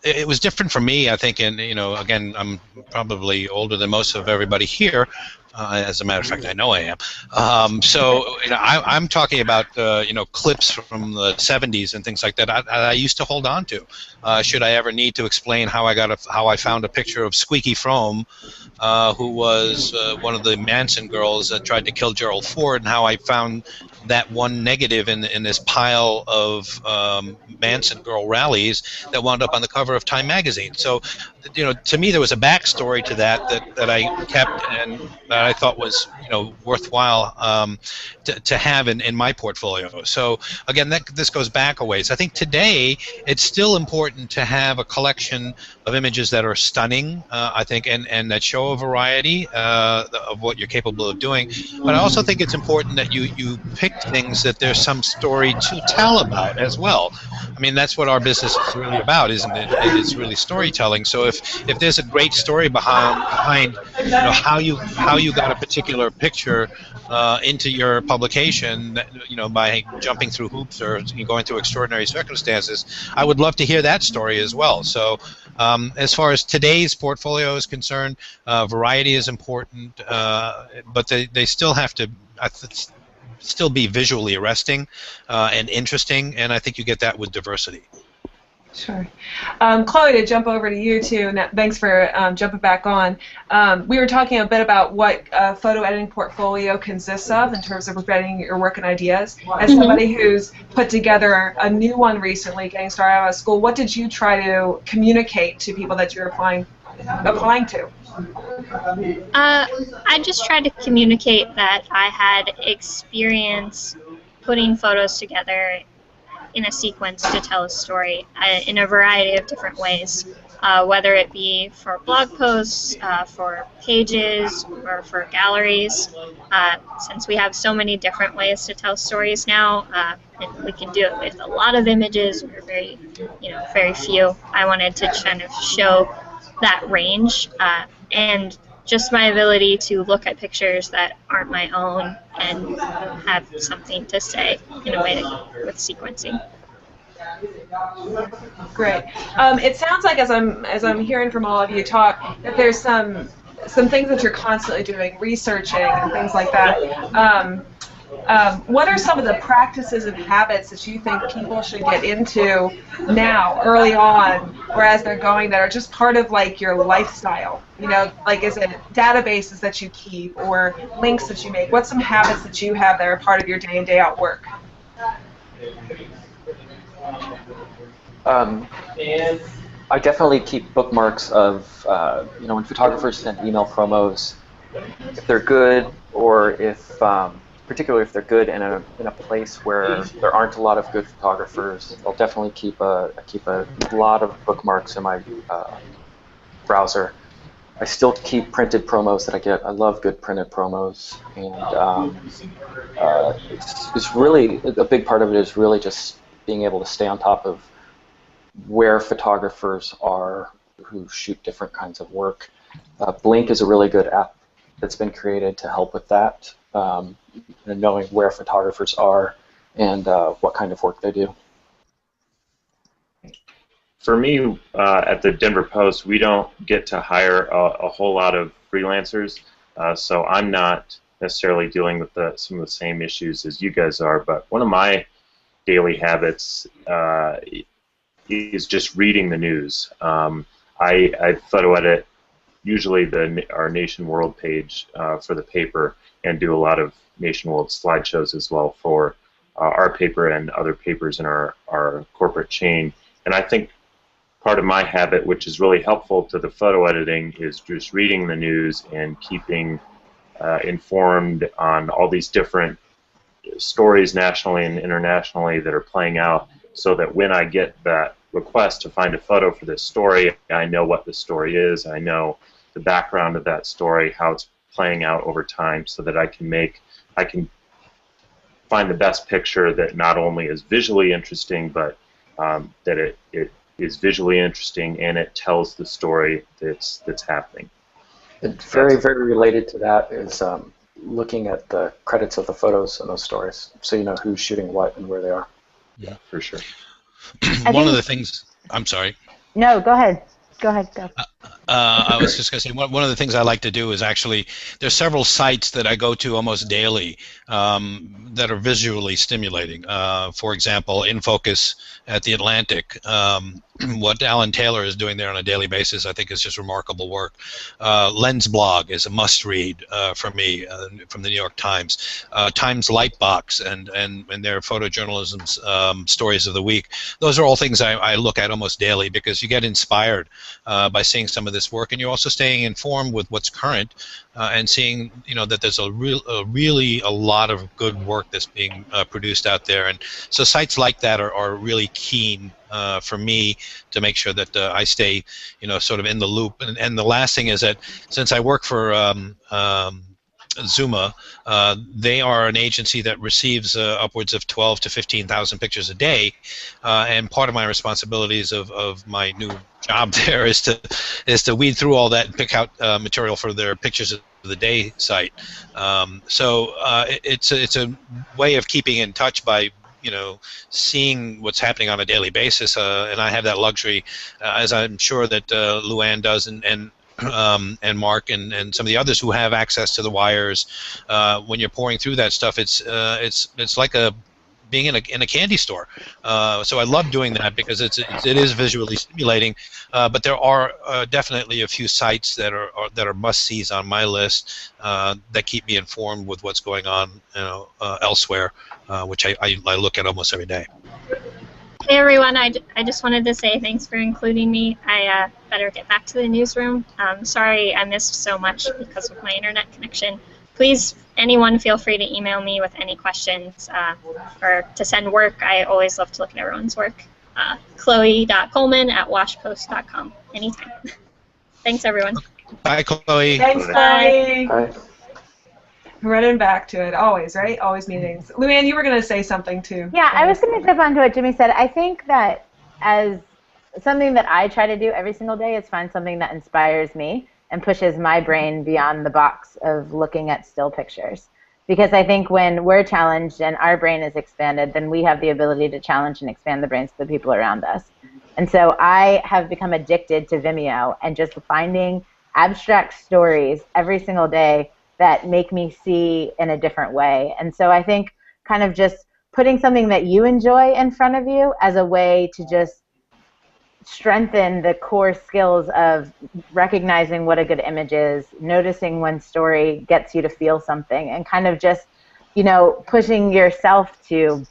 [SPEAKER 4] It was different for me, I think, and, you know, again, I'm probably older than most of everybody here. As a matter of fact, I know I am. So, you know, I'm talking about you know, clips from the 70s and things like that. I used to hold on to. Should I ever need to explain how I found a picture of Squeaky Fromme, who was one of the Manson girls that tried to kill Gerald Ford, and how I found that one negative in this pile of Manson girl rallies that wound up on the cover of Time magazine. So, you know, to me there was a backstory to that I kept and that I thought was, you know, worthwhile to have in my portfolio. So again, this goes back a ways. I think today it's still important to have a collection of images that are stunning, I think, and that show a variety of what you're capable of doing. But I also think it's important that you pick things that there's some story to tell about as well. I mean, that's what our business is really about, isn't it? It's really storytelling. So if there's a great story behind you know, how you got a particular picture into your publication, you know, by jumping through hoops or going through extraordinary circumstances, I would love to hear that story as well. So as far as today's portfolio is concerned, variety is important, but they still have to still be visually arresting and interesting, and I think you get that with diversity.
[SPEAKER 2] Sure. Chloe, to jump over to you too, and thanks for jumping back on. We were talking a bit about what a photo editing portfolio consists of in terms of presenting your work and ideas. As somebody who's put together a new one recently, getting started out of school, what did you try to communicate to people that you're applying to?
[SPEAKER 3] I just tried to communicate that I had experience putting photos together in a sequence to tell a story in a variety of different ways, whether it be for blog posts, for pages, or for galleries. Since we have so many different ways to tell stories now, and we can do it with a lot of images or very few. I wanted to kind of show that range and just my ability to look at pictures that aren't my own and have something to say in a way with sequencing.
[SPEAKER 2] Great. It sounds like as I'm hearing from all of you talk that there's some things that you're constantly doing, researching and things like that. What are some of the practices and habits that you think people should get into now, early on, or as they're going, that are just part of like your lifestyle? You know, like is it databases that you keep or links that you make? What's some habits that you have that are part of your day in, day out work?
[SPEAKER 5] I definitely keep bookmarks of, when photographers send email promos, if they're good, or if particularly if they're good in a place where there aren't a lot of good photographers. I'll definitely keep a lot of bookmarks in my browser. I still keep printed promos that I get. I love good printed promos, and it's really a big part of it is really just being able to stay on top of where photographers are who shoot different kinds of work. Blink is a really good app that's been created to help with that. And knowing where photographers are and what kind of work they do.
[SPEAKER 1] For me, at the Denver Post, we don't get to hire a whole lot of freelancers, so I'm not necessarily dealing with some of the same issues as you guys are, but one of my daily habits is just reading the news. I photo edit usually our Nation World page for the paper, and do a lot of Nation World slideshows as well for our paper and other papers in our corporate chain. And I think part of my habit, which is really helpful to the photo editing, is just reading the news and keeping informed on all these different stories nationally and internationally that are playing out, so that when I get that request to find a photo for this story, I know what the story is, I know the background of that story, how it's playing out over time, so that I can find the best picture that not only is visually interesting, but that it is visually interesting and it tells the story that's happening.
[SPEAKER 5] And very, very related to that is looking at the credits of the photos in those stories, so you know who's shooting what and where they are.
[SPEAKER 1] Yeah, for sure.
[SPEAKER 4] One of the things, I'm sorry.
[SPEAKER 6] No, go ahead. Go.
[SPEAKER 4] I was just going to say, one of the things I like to do is actually, there's several sites that I go to almost daily that are visually stimulating. For example, In Focus at the Atlantic what Alan Taylor is doing there on a daily basis, I think, is just remarkable work. Lens Blog is a must-read for me from the New York Times. Times Lightbox and their photojournalism stories of the week. Those are all things I look at almost daily because you get inspired by seeing some of this work, and you're also staying informed with what's current and seeing that there's really a lot of good work that's being produced out there. And so sites like that are really keen for me to make sure that I stay, sort of in the loop. And the last thing is that since I work for ZUMA, they are an agency that receives upwards of 12 to 15,000 pictures a day, and part of my responsibilities of my new job there is to weed through all that and pick out material for their Pictures of the Day site. So it's a way of keeping in touch by seeing what's happening on a daily basis, and I have that luxury, as I'm sure that Luanne does, and Mark and some of the others who have access to the wires. When you're pouring through that stuff, it's like being in a candy store. So I love doing that because it is visually stimulating. But there are definitely a few sites that are must-sees on my list that keep me informed with what's going on elsewhere, which I look at almost every day.
[SPEAKER 3] Hey everyone, I just wanted to say thanks for including me. I better get back to the newsroom. Sorry I missed so much because of my internet connection. Please, anyone, feel free to email me with any questions or to send work. I always love to look at everyone's work. Chloe.Coleman@washpost.com. Anytime. Thanks, everyone.
[SPEAKER 4] Bye, Chloe.
[SPEAKER 2] Thanks, Chloe.
[SPEAKER 5] Bye.
[SPEAKER 2] Running back to it, always, right? Always meetings. Luanne, you were going to say something too.
[SPEAKER 6] Yeah, I was going to jump onto what Jimmy said. I think that as something that I try to do every single day is find something that inspires me and pushes my brain beyond the box of looking at still pictures. Because I think when we're challenged and our brain is expanded, then we have the ability to challenge and expand the brains of the people around us. And so I have become addicted to Vimeo and just finding abstract stories every single day that make me see in a different way. And so I think kind of just putting something that you enjoy in front of you as a way to just strengthen the core skills of recognizing what a good image is, noticing when story gets you to feel something, and kind of just, pushing yourself to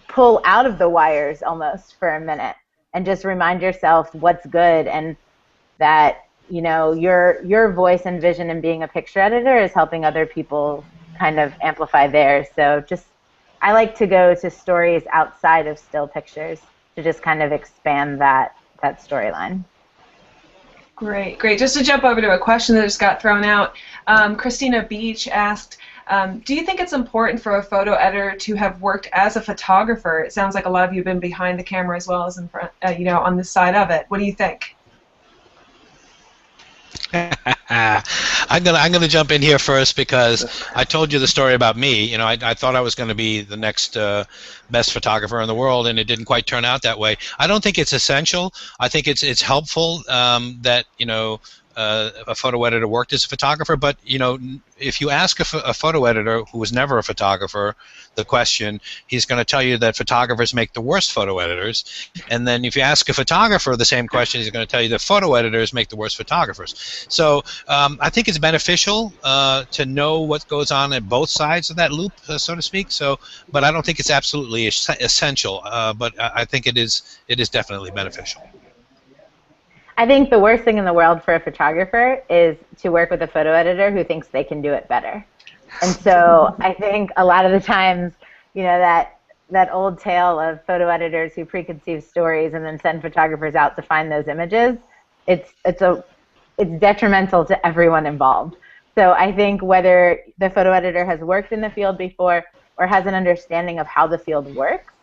[SPEAKER 6] pull out of the wires almost for a minute and just remind yourself what's good, and that your voice and vision in being a picture editor is helping other people kind of amplify theirs. So I like to go to stories outside of still pictures to just kind of expand that storyline.
[SPEAKER 2] Great, great. Just to jump over to a question that just got thrown out, Christina Beach asked, do you think it's important for a photo editor to have worked as a photographer? It sounds like a lot of you have been behind the camera as well as in front, on this side of it. What do you think?
[SPEAKER 4] I'm gonna jump in here first because I told you the story about me. I thought I was going to be the next best photographer in the world, and it didn't quite turn out that way. I don't think it's essential. I think it's helpful that a photo editor worked as a photographer, but if you ask a photo editor who was never a photographer the question, he's going to tell you that photographers make the worst photo editors. And then if you ask a photographer the same question, he's going to tell you that photo editors make the worst photographers. So I think it's beneficial to know what goes on at both sides of that loop, so to speak. But I don't think it's absolutely essential. But I think it is definitely beneficial.
[SPEAKER 6] I think the worst thing in the world for a photographer is to work with a photo editor who thinks they can do it better. And so I think a lot of the times, that old tale of photo editors who preconceive stories and then send photographers out to find those images, it's detrimental to everyone involved. So I think whether the photo editor has worked in the field before or has an understanding of how the field works,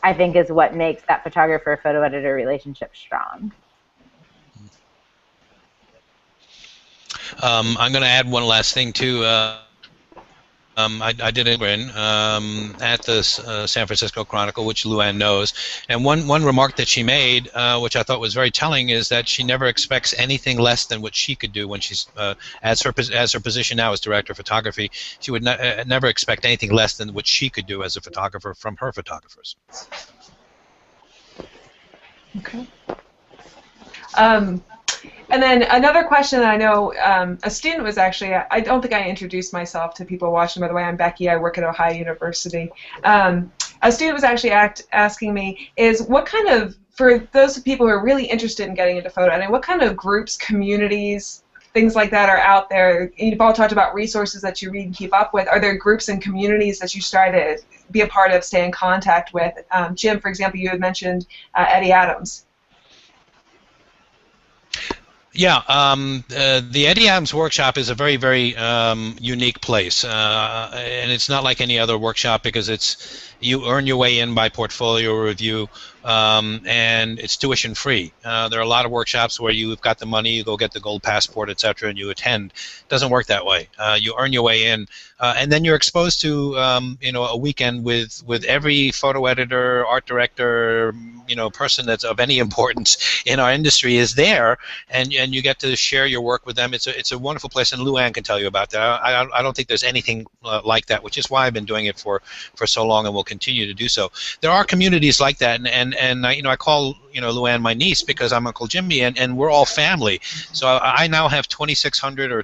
[SPEAKER 6] I think is what makes that photographer-photo editor relationship strong.
[SPEAKER 4] I'm going to add one last thing too. I did an intern at the San Francisco Chronicle, which Luanne knows, and one remark that she made, which I thought was very telling, is that she never expects anything less than what she could do when she's as her position now as director of photography. She would never expect anything less than what she could do as a photographer from her photographers.
[SPEAKER 2] Okay. And then another question that I know a student was actually, I don't think I introduced myself to people watching, by the way. I'm Becky. I work at Ohio University. A student was actually asking me is what kind of, for those people who are really interested in getting into photo editing, what kind of groups, communities, things like that are out there? You've all talked about resources that you read and keep up with. Are there groups and communities that you try to be a part of, stay in contact with? Jim, for example, you had mentioned Eddie Adams.
[SPEAKER 4] Yeah, the Eddie Adams Workshop is a very, very unique place, and it's not like any other workshop because you earn your way in by portfolio review, and it's tuition free. There are a lot of workshops where you've got the money, you go get the gold passport, etc., and you attend. It doesn't work that way. You earn your way in, and then you're exposed to a weekend with every photo editor, art director, person that's of any importance in our industry is there, and you get to share your work with them. It's a wonderful place, and Luanne can tell you about that. I don't think there's anything like that, which is why I've been doing it for so long and will continue to do so. There are communities like that, and I call Luanne my niece because I'm Uncle Jimmy, and we're all family. So I now have 2,600 or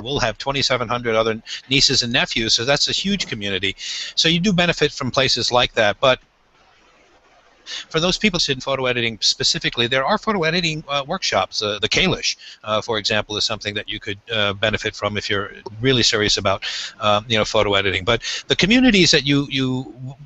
[SPEAKER 4] we'll have 2,700 other nieces and nephews. So that's a huge community. So you do benefit from places like that, but for those people in photo editing specifically, there are photo editing workshops. The Kalish, for example, is something that you could benefit from if you're really serious about photo editing. But the communities that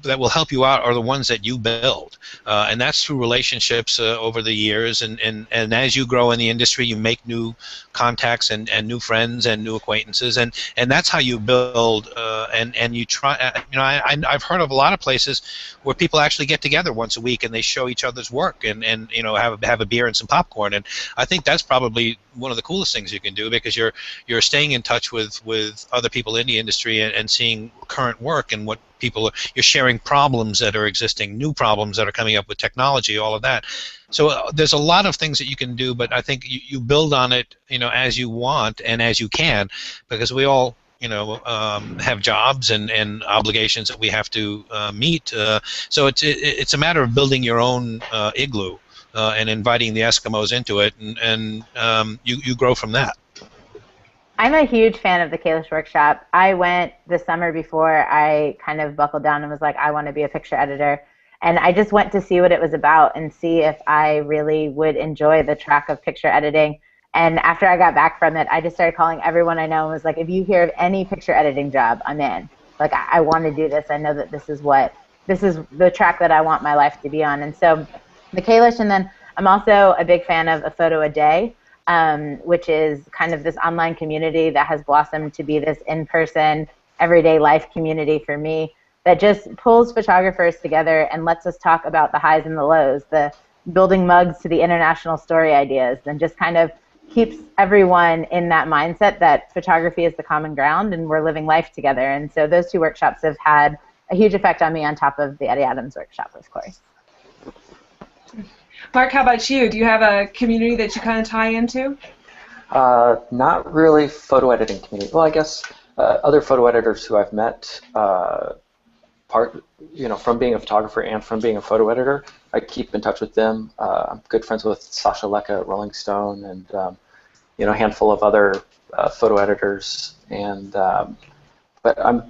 [SPEAKER 4] that will help you out are the ones that you build, and that's through relationships over the years. And as you grow in the industry, you make new contacts and new friends and new acquaintances, and that's how you build. And you try. I've heard of a lot of places where people actually get together once a week and they show each other's work and have a beer and some popcorn, and I think that's probably one of the coolest things you can do because you're staying in touch with other people in the industry and seeing current work and what you're sharing problems that are existing, new problems that are coming up with technology, all of that. So there's a lot of things that you can do, but I think you build on it as you want and as you can, because we all have jobs and obligations that we have to meet. So it's a matter of building your own igloo and inviting the Eskimos into it, and you grow from that.
[SPEAKER 6] I'm a huge fan of the Kalish Workshop. I went the summer before I kind of buckled down and was like, I want to be a picture editor. And I just went to see what it was about and see if I really would enjoy the track of picture editing. And after I got back from it, I just started calling everyone I know and was like, if you hear of any picture editing job, I'm in. Like, I want to do this. I know that this is the track that I want my life to be on. And so the Kalish, and then I'm also a big fan of A Photo a Day, which is kind of this online community that has blossomed to be this in-person, everyday life community for me that just pulls photographers together and lets us talk about the highs and the lows, the building mugs to the international story ideas, and just kind of keeps everyone in that mindset that photography is the common ground and we're living life together. And so those two workshops have had a huge effect on me on top of the Eddie Adams workshop, of course.
[SPEAKER 2] Mark, how about you? Do you have a community that you kind of tie into?
[SPEAKER 5] Not really photo editing community. Well, I guess other photo editors who I've met, from being a photographer and from being a photo editor, I keep in touch with them. I'm good friends with Sasha Lecca at Rolling Stone and a handful of other photo editors. And but I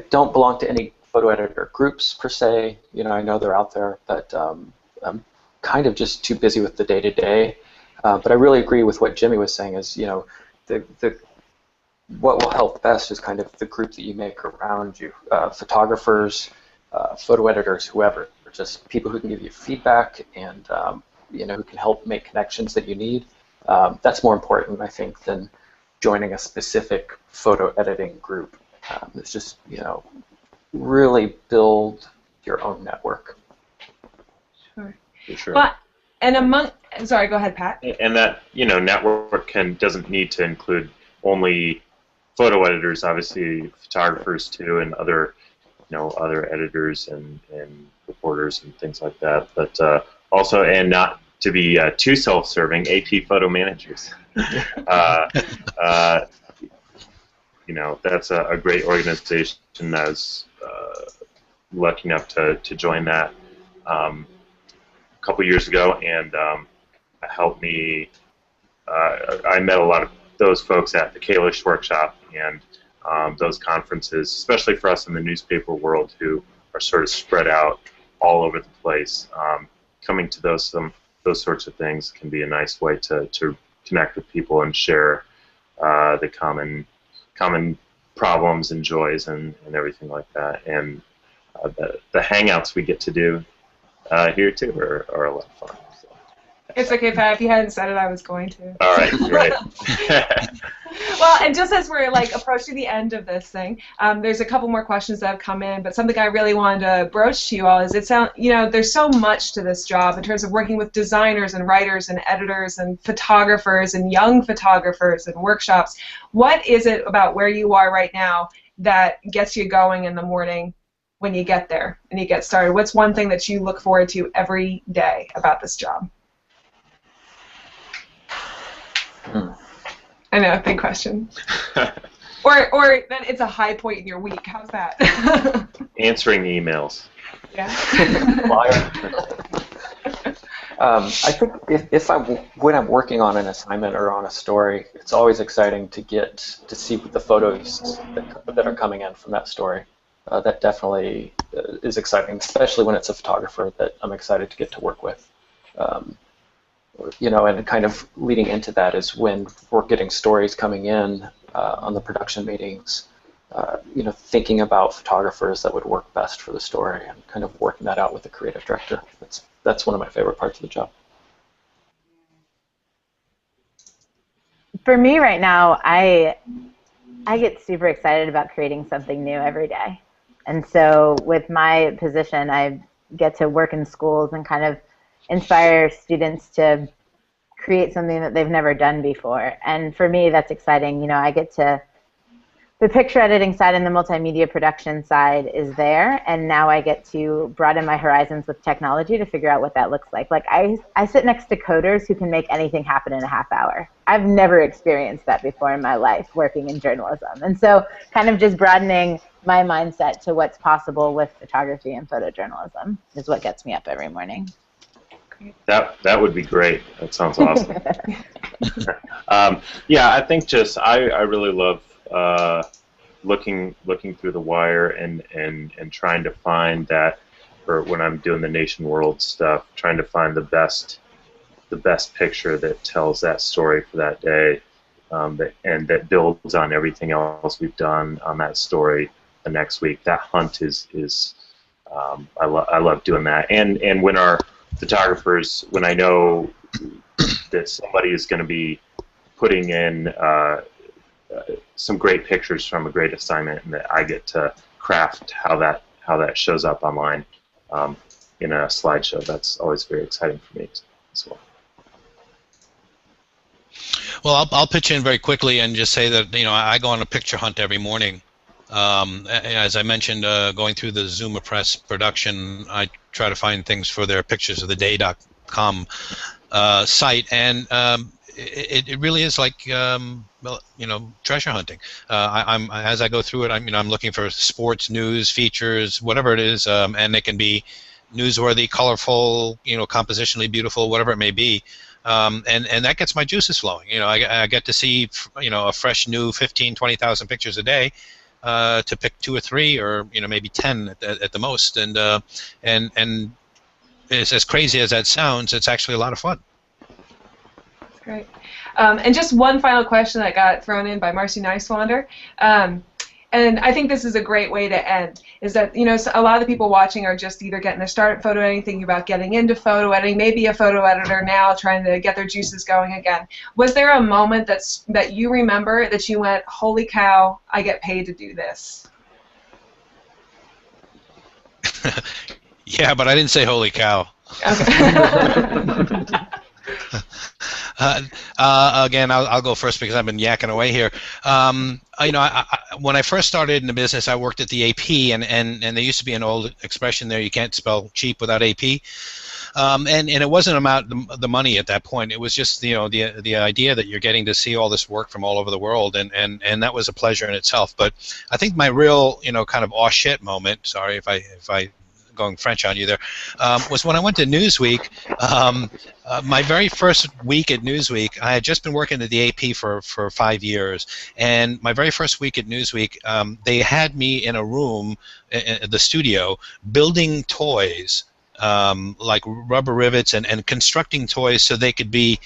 [SPEAKER 5] don't belong to any photo editor groups per se. I know they're out there, but I'm kind of just too busy with the day-to-day. But I really agree with what Jimmy was saying. Is what will help best is kind of the group that you make around you, photographers, photo editors, whoever, or just people who can give you feedback and who can help make connections that you need. That's more important, I think, than joining a specific photo editing group. It's just really build your own network.
[SPEAKER 2] Sure.
[SPEAKER 1] For sure.
[SPEAKER 2] Well, and sorry, go ahead, Pat.
[SPEAKER 1] And that network doesn't need to include only photo editors, obviously photographers too, and other other editors and reporters and things like that. But also, and not to be too self-serving, AP photo managers. That's a great organization. I was lucky enough to join that. couple years ago, and helped me. I met a lot of those folks at the Kalish workshop and those conferences, especially for us in the newspaper world who are sort of spread out all over the place. Coming to those sorts of things can be a nice way to connect with people and share the common problems and joys and everything like that. And the hangouts we get to do here too are a lot of fun. So.
[SPEAKER 2] It's okay, Pat. If you hadn't said it, I was going to.
[SPEAKER 1] All right, great.
[SPEAKER 2] Well, and just as we're like approaching the end of this thing, there's a couple more questions that have come in. But something I really wanted to broach to you all is there's so much to this job in terms of working with designers and writers and editors and photographers and young photographers and workshops. What is it about where you are right now that gets you going in the morning when you get there and you get started? What's one thing that you look forward to every day about this job? I know, big question. or then it's a high point in your week. How's that?
[SPEAKER 1] Answering emails.
[SPEAKER 2] Yeah.
[SPEAKER 5] I think when I'm working on an assignment or on a story, it's always exciting to get to see the photos that are coming in from that story. That definitely is exciting, especially when it's a photographer that I'm excited to get to work with. And kind of leading into that is when we're getting stories coming in on the production meetings, thinking about photographers that would work best for the story and kind of working that out with the creative director. That's one of my favorite parts of the job.
[SPEAKER 6] For me right now, I get super excited about creating something new every day. And so with my position, I get to work in schools and kind of inspire students to create something that they've never done before. And for me, that's exciting. I get to, the picture editing side and the multimedia production side is there, and now I get to broaden my horizons with technology to figure out what that looks like. Like I sit next to coders who can make anything happen in a half hour. I've never experienced that before in my life working in journalism. And so kind of just broadening my mindset to what's possible with photography and photojournalism is what gets me up every morning.
[SPEAKER 1] That would be great. That sounds awesome. Yeah, I think I really love looking through the wire and trying to find that, or when I'm doing the Nation World stuff, trying to find the best picture that tells that story for that day, and that builds on everything else we've done on that story the next week. That hunt is I love doing that. And when our photographers, when I know that somebody is going to be putting in some great pictures from a great assignment, and that I get to craft how that shows up online in a slideshow, that's always very exciting for me as well.
[SPEAKER 4] Well, I'll pitch in very quickly and just say that I go on a picture hunt every morning. As I mentioned, going through the ZUMA Press production, I try to find things for their picturesoftheday.com site, and it really is like treasure hunting. As I go through it, I'm looking for sports news, features, whatever it is, and it can be newsworthy, colorful, compositionally beautiful, whatever it may be. And that gets my juices flowing. I get to see a fresh new 15, 20,000 pictures a day. To pick 2 or 3 or maybe 10 at the most, and as crazy as that sounds, it's actually a lot of fun.
[SPEAKER 2] That's great. And just one final question that got thrown in by Marcy Neiswander, and I think this is a great way to end, is that a lot of the people watching are just either getting their start at photo editing, thinking about getting into photo editing, maybe a photo editor now trying to get their juices going again. Was there a moment that you remember that you went, holy cow, I get paid to do this?
[SPEAKER 4] Yeah, but I didn't say holy cow.
[SPEAKER 2] Okay.
[SPEAKER 4] Again, I'll go first because I've been yakking away here. When I first started in the business, I worked at the AP, and there used to be an old expression there: you can't spell cheap without AP. And it wasn't about the money at that point. It was just the idea that you're getting to see all this work from all over the world, and that was a pleasure in itself. But I think my real kind of aw shit moment. Sorry if I going French on you there, was when I went to Newsweek. My very first week at Newsweek, I had just been working at the AP for 5 years, and my very first week at Newsweek, they had me in a room, in the studio, building toys, like rubber rivets and constructing toys so they could be,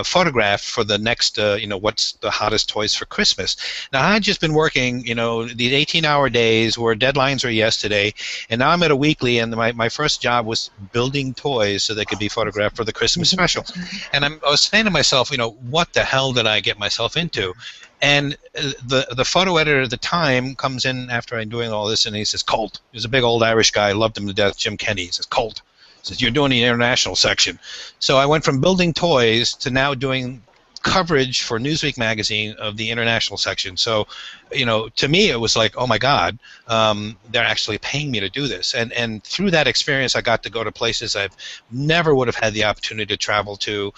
[SPEAKER 4] photographed for the next, what's the hottest toys for Christmas. Now, I had just been working, these 18-hour days where deadlines were yesterday, and now I'm at a weekly, and my first job was building toys so they could be photographed for the Christmas special. And I was saying to myself, what the hell did I get myself into? And the photo editor at the time comes in after I'm doing all this, and he says, Colt. He was a big old Irish guy, loved him to death, Jim Kenny. He says, Colt. He says, you're doing the international section. So I went from building toys to now doing coverage for Newsweek magazine of the international section. So, to me it was like, oh my God, they're actually paying me to do this. And through that experience, I got to go to places I've never would have had the opportunity to travel to,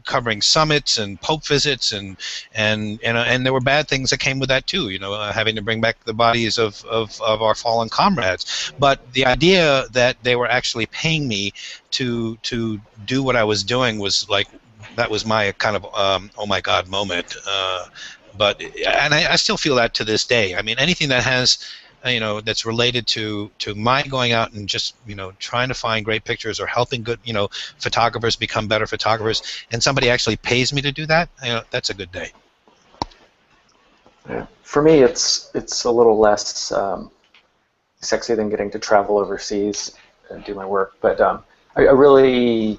[SPEAKER 4] covering summits and Pope visits, and there were bad things that came with that too. Having to bring back the bodies of our fallen comrades. But the idea that they were actually paying me to do what I was doing was like, that was my kind of oh my God moment. And I still feel that to this day. I mean, anything that has, that's related to my going out and just, trying to find great pictures or helping good, photographers become better photographers, and somebody actually pays me to do that, that's a good day.
[SPEAKER 5] Yeah. For me, it's a little less sexy than getting to travel overseas and do my work, but I really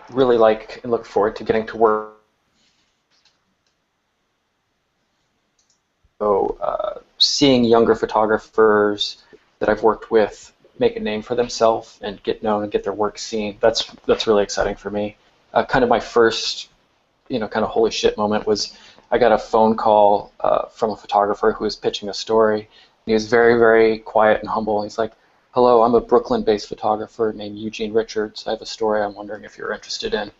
[SPEAKER 5] really like and look forward to getting to work. So seeing younger photographers that I've worked with make a name for themselves and get known and get their work seen, that's really exciting for me. Kind of my first, kind of holy shit moment was I got a phone call from a photographer who was pitching a story. He was very, very quiet and humble. He's like, hello, I'm a Brooklyn-based photographer named Eugene Richards. I have a story I'm wondering if you're interested in.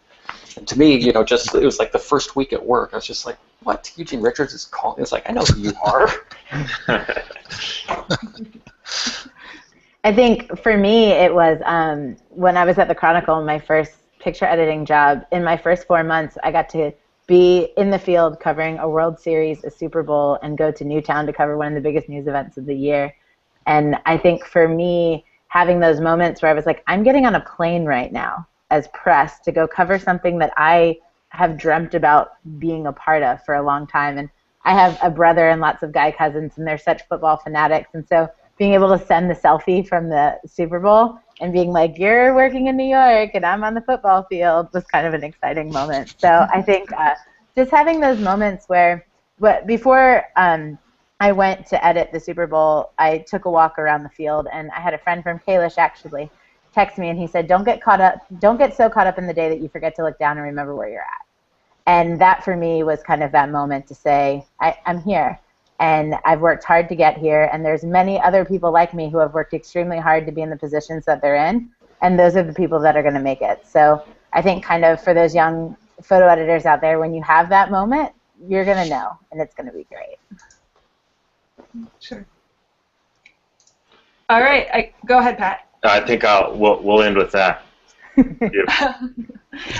[SPEAKER 5] And to me, it was like the first week at work. I was just like, what? Eugene Richards is calling? It's like, I know who you are.
[SPEAKER 6] I think for me, it was when I was at the Chronicle, my first picture editing job. In my first 4 months, I got to be in the field covering a World Series, a Super Bowl, and go to Newtown to cover one of the biggest news events of the year. And I think for me, having those moments where I was like, I'm getting on a plane right now as press to go cover something that I have dreamt about being a part of for a long time. And I have a brother and lots of guy cousins, and they're such football fanatics. And so being able to send the selfie from the Super Bowl and being like, you're working in New York and I'm on the football field was kind of an exciting moment. So I think just having those moments where, before I went to edit the Super Bowl, I took a walk around the field, and I had a friend from Kalish actually text me, and he said, don't get so caught up in the day that you forget to look down and remember where you're at. And that for me was kind of that moment to say, I'm here, and I've worked hard to get here, and there's many other people like me who have worked extremely hard to be in the positions that they're in, and those are the people that are going to make it. So I think kind of for those young photo editors out there, when you have that moment, you're going to know, and it's going to be great.
[SPEAKER 2] Sure. All right, go ahead, Pat.
[SPEAKER 1] I think we'll end with that.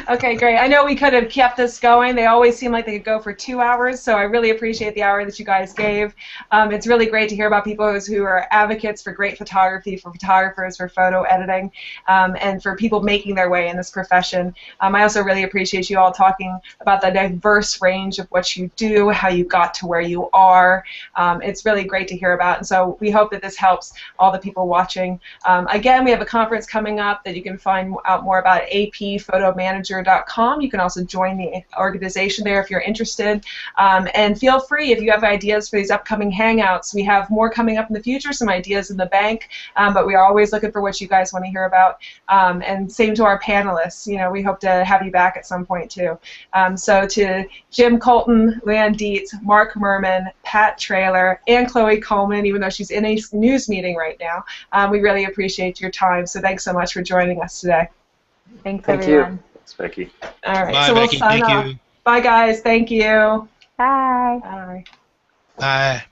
[SPEAKER 2] Okay, great. I know we could have kept this going. They always seem like they could go for 2 hours, so I really appreciate the hour that you guys gave. It's really great to hear about people who are advocates for great photography, for photographers, for photo editing, and for people making their way in this profession. I also really appreciate you all talking about the diverse range of what you do, how you got to where you are. It's really great to hear about, and so we hope that this helps all the people watching. Again, we have a conference coming up that you can find out more about at appphotomanager.com. You can also join the organization there if you're interested. And feel free, if you have ideas for these upcoming Hangouts. We have more coming up in the future, some ideas in the bank, but we are always looking for what you guys want to hear about. And same to our panelists. We hope to have you back at some point too. So to Jim Colton, Luanne Dietz, Mark Murrmann, Pat Traylor, and Chloe Coleman, even though she's in a news meeting right now, we really appreciate your time. So thanks so much for joining us today.
[SPEAKER 6] Thanks,
[SPEAKER 5] Thank
[SPEAKER 6] everyone.
[SPEAKER 5] you.
[SPEAKER 1] Thanks, Becky.
[SPEAKER 2] All right,
[SPEAKER 4] Bye,
[SPEAKER 2] so we'll
[SPEAKER 4] Becky.
[SPEAKER 2] sign
[SPEAKER 4] Thank
[SPEAKER 2] off.
[SPEAKER 4] you.
[SPEAKER 2] Bye, guys. Thank you.
[SPEAKER 6] Bye.
[SPEAKER 2] Bye.
[SPEAKER 4] Bye.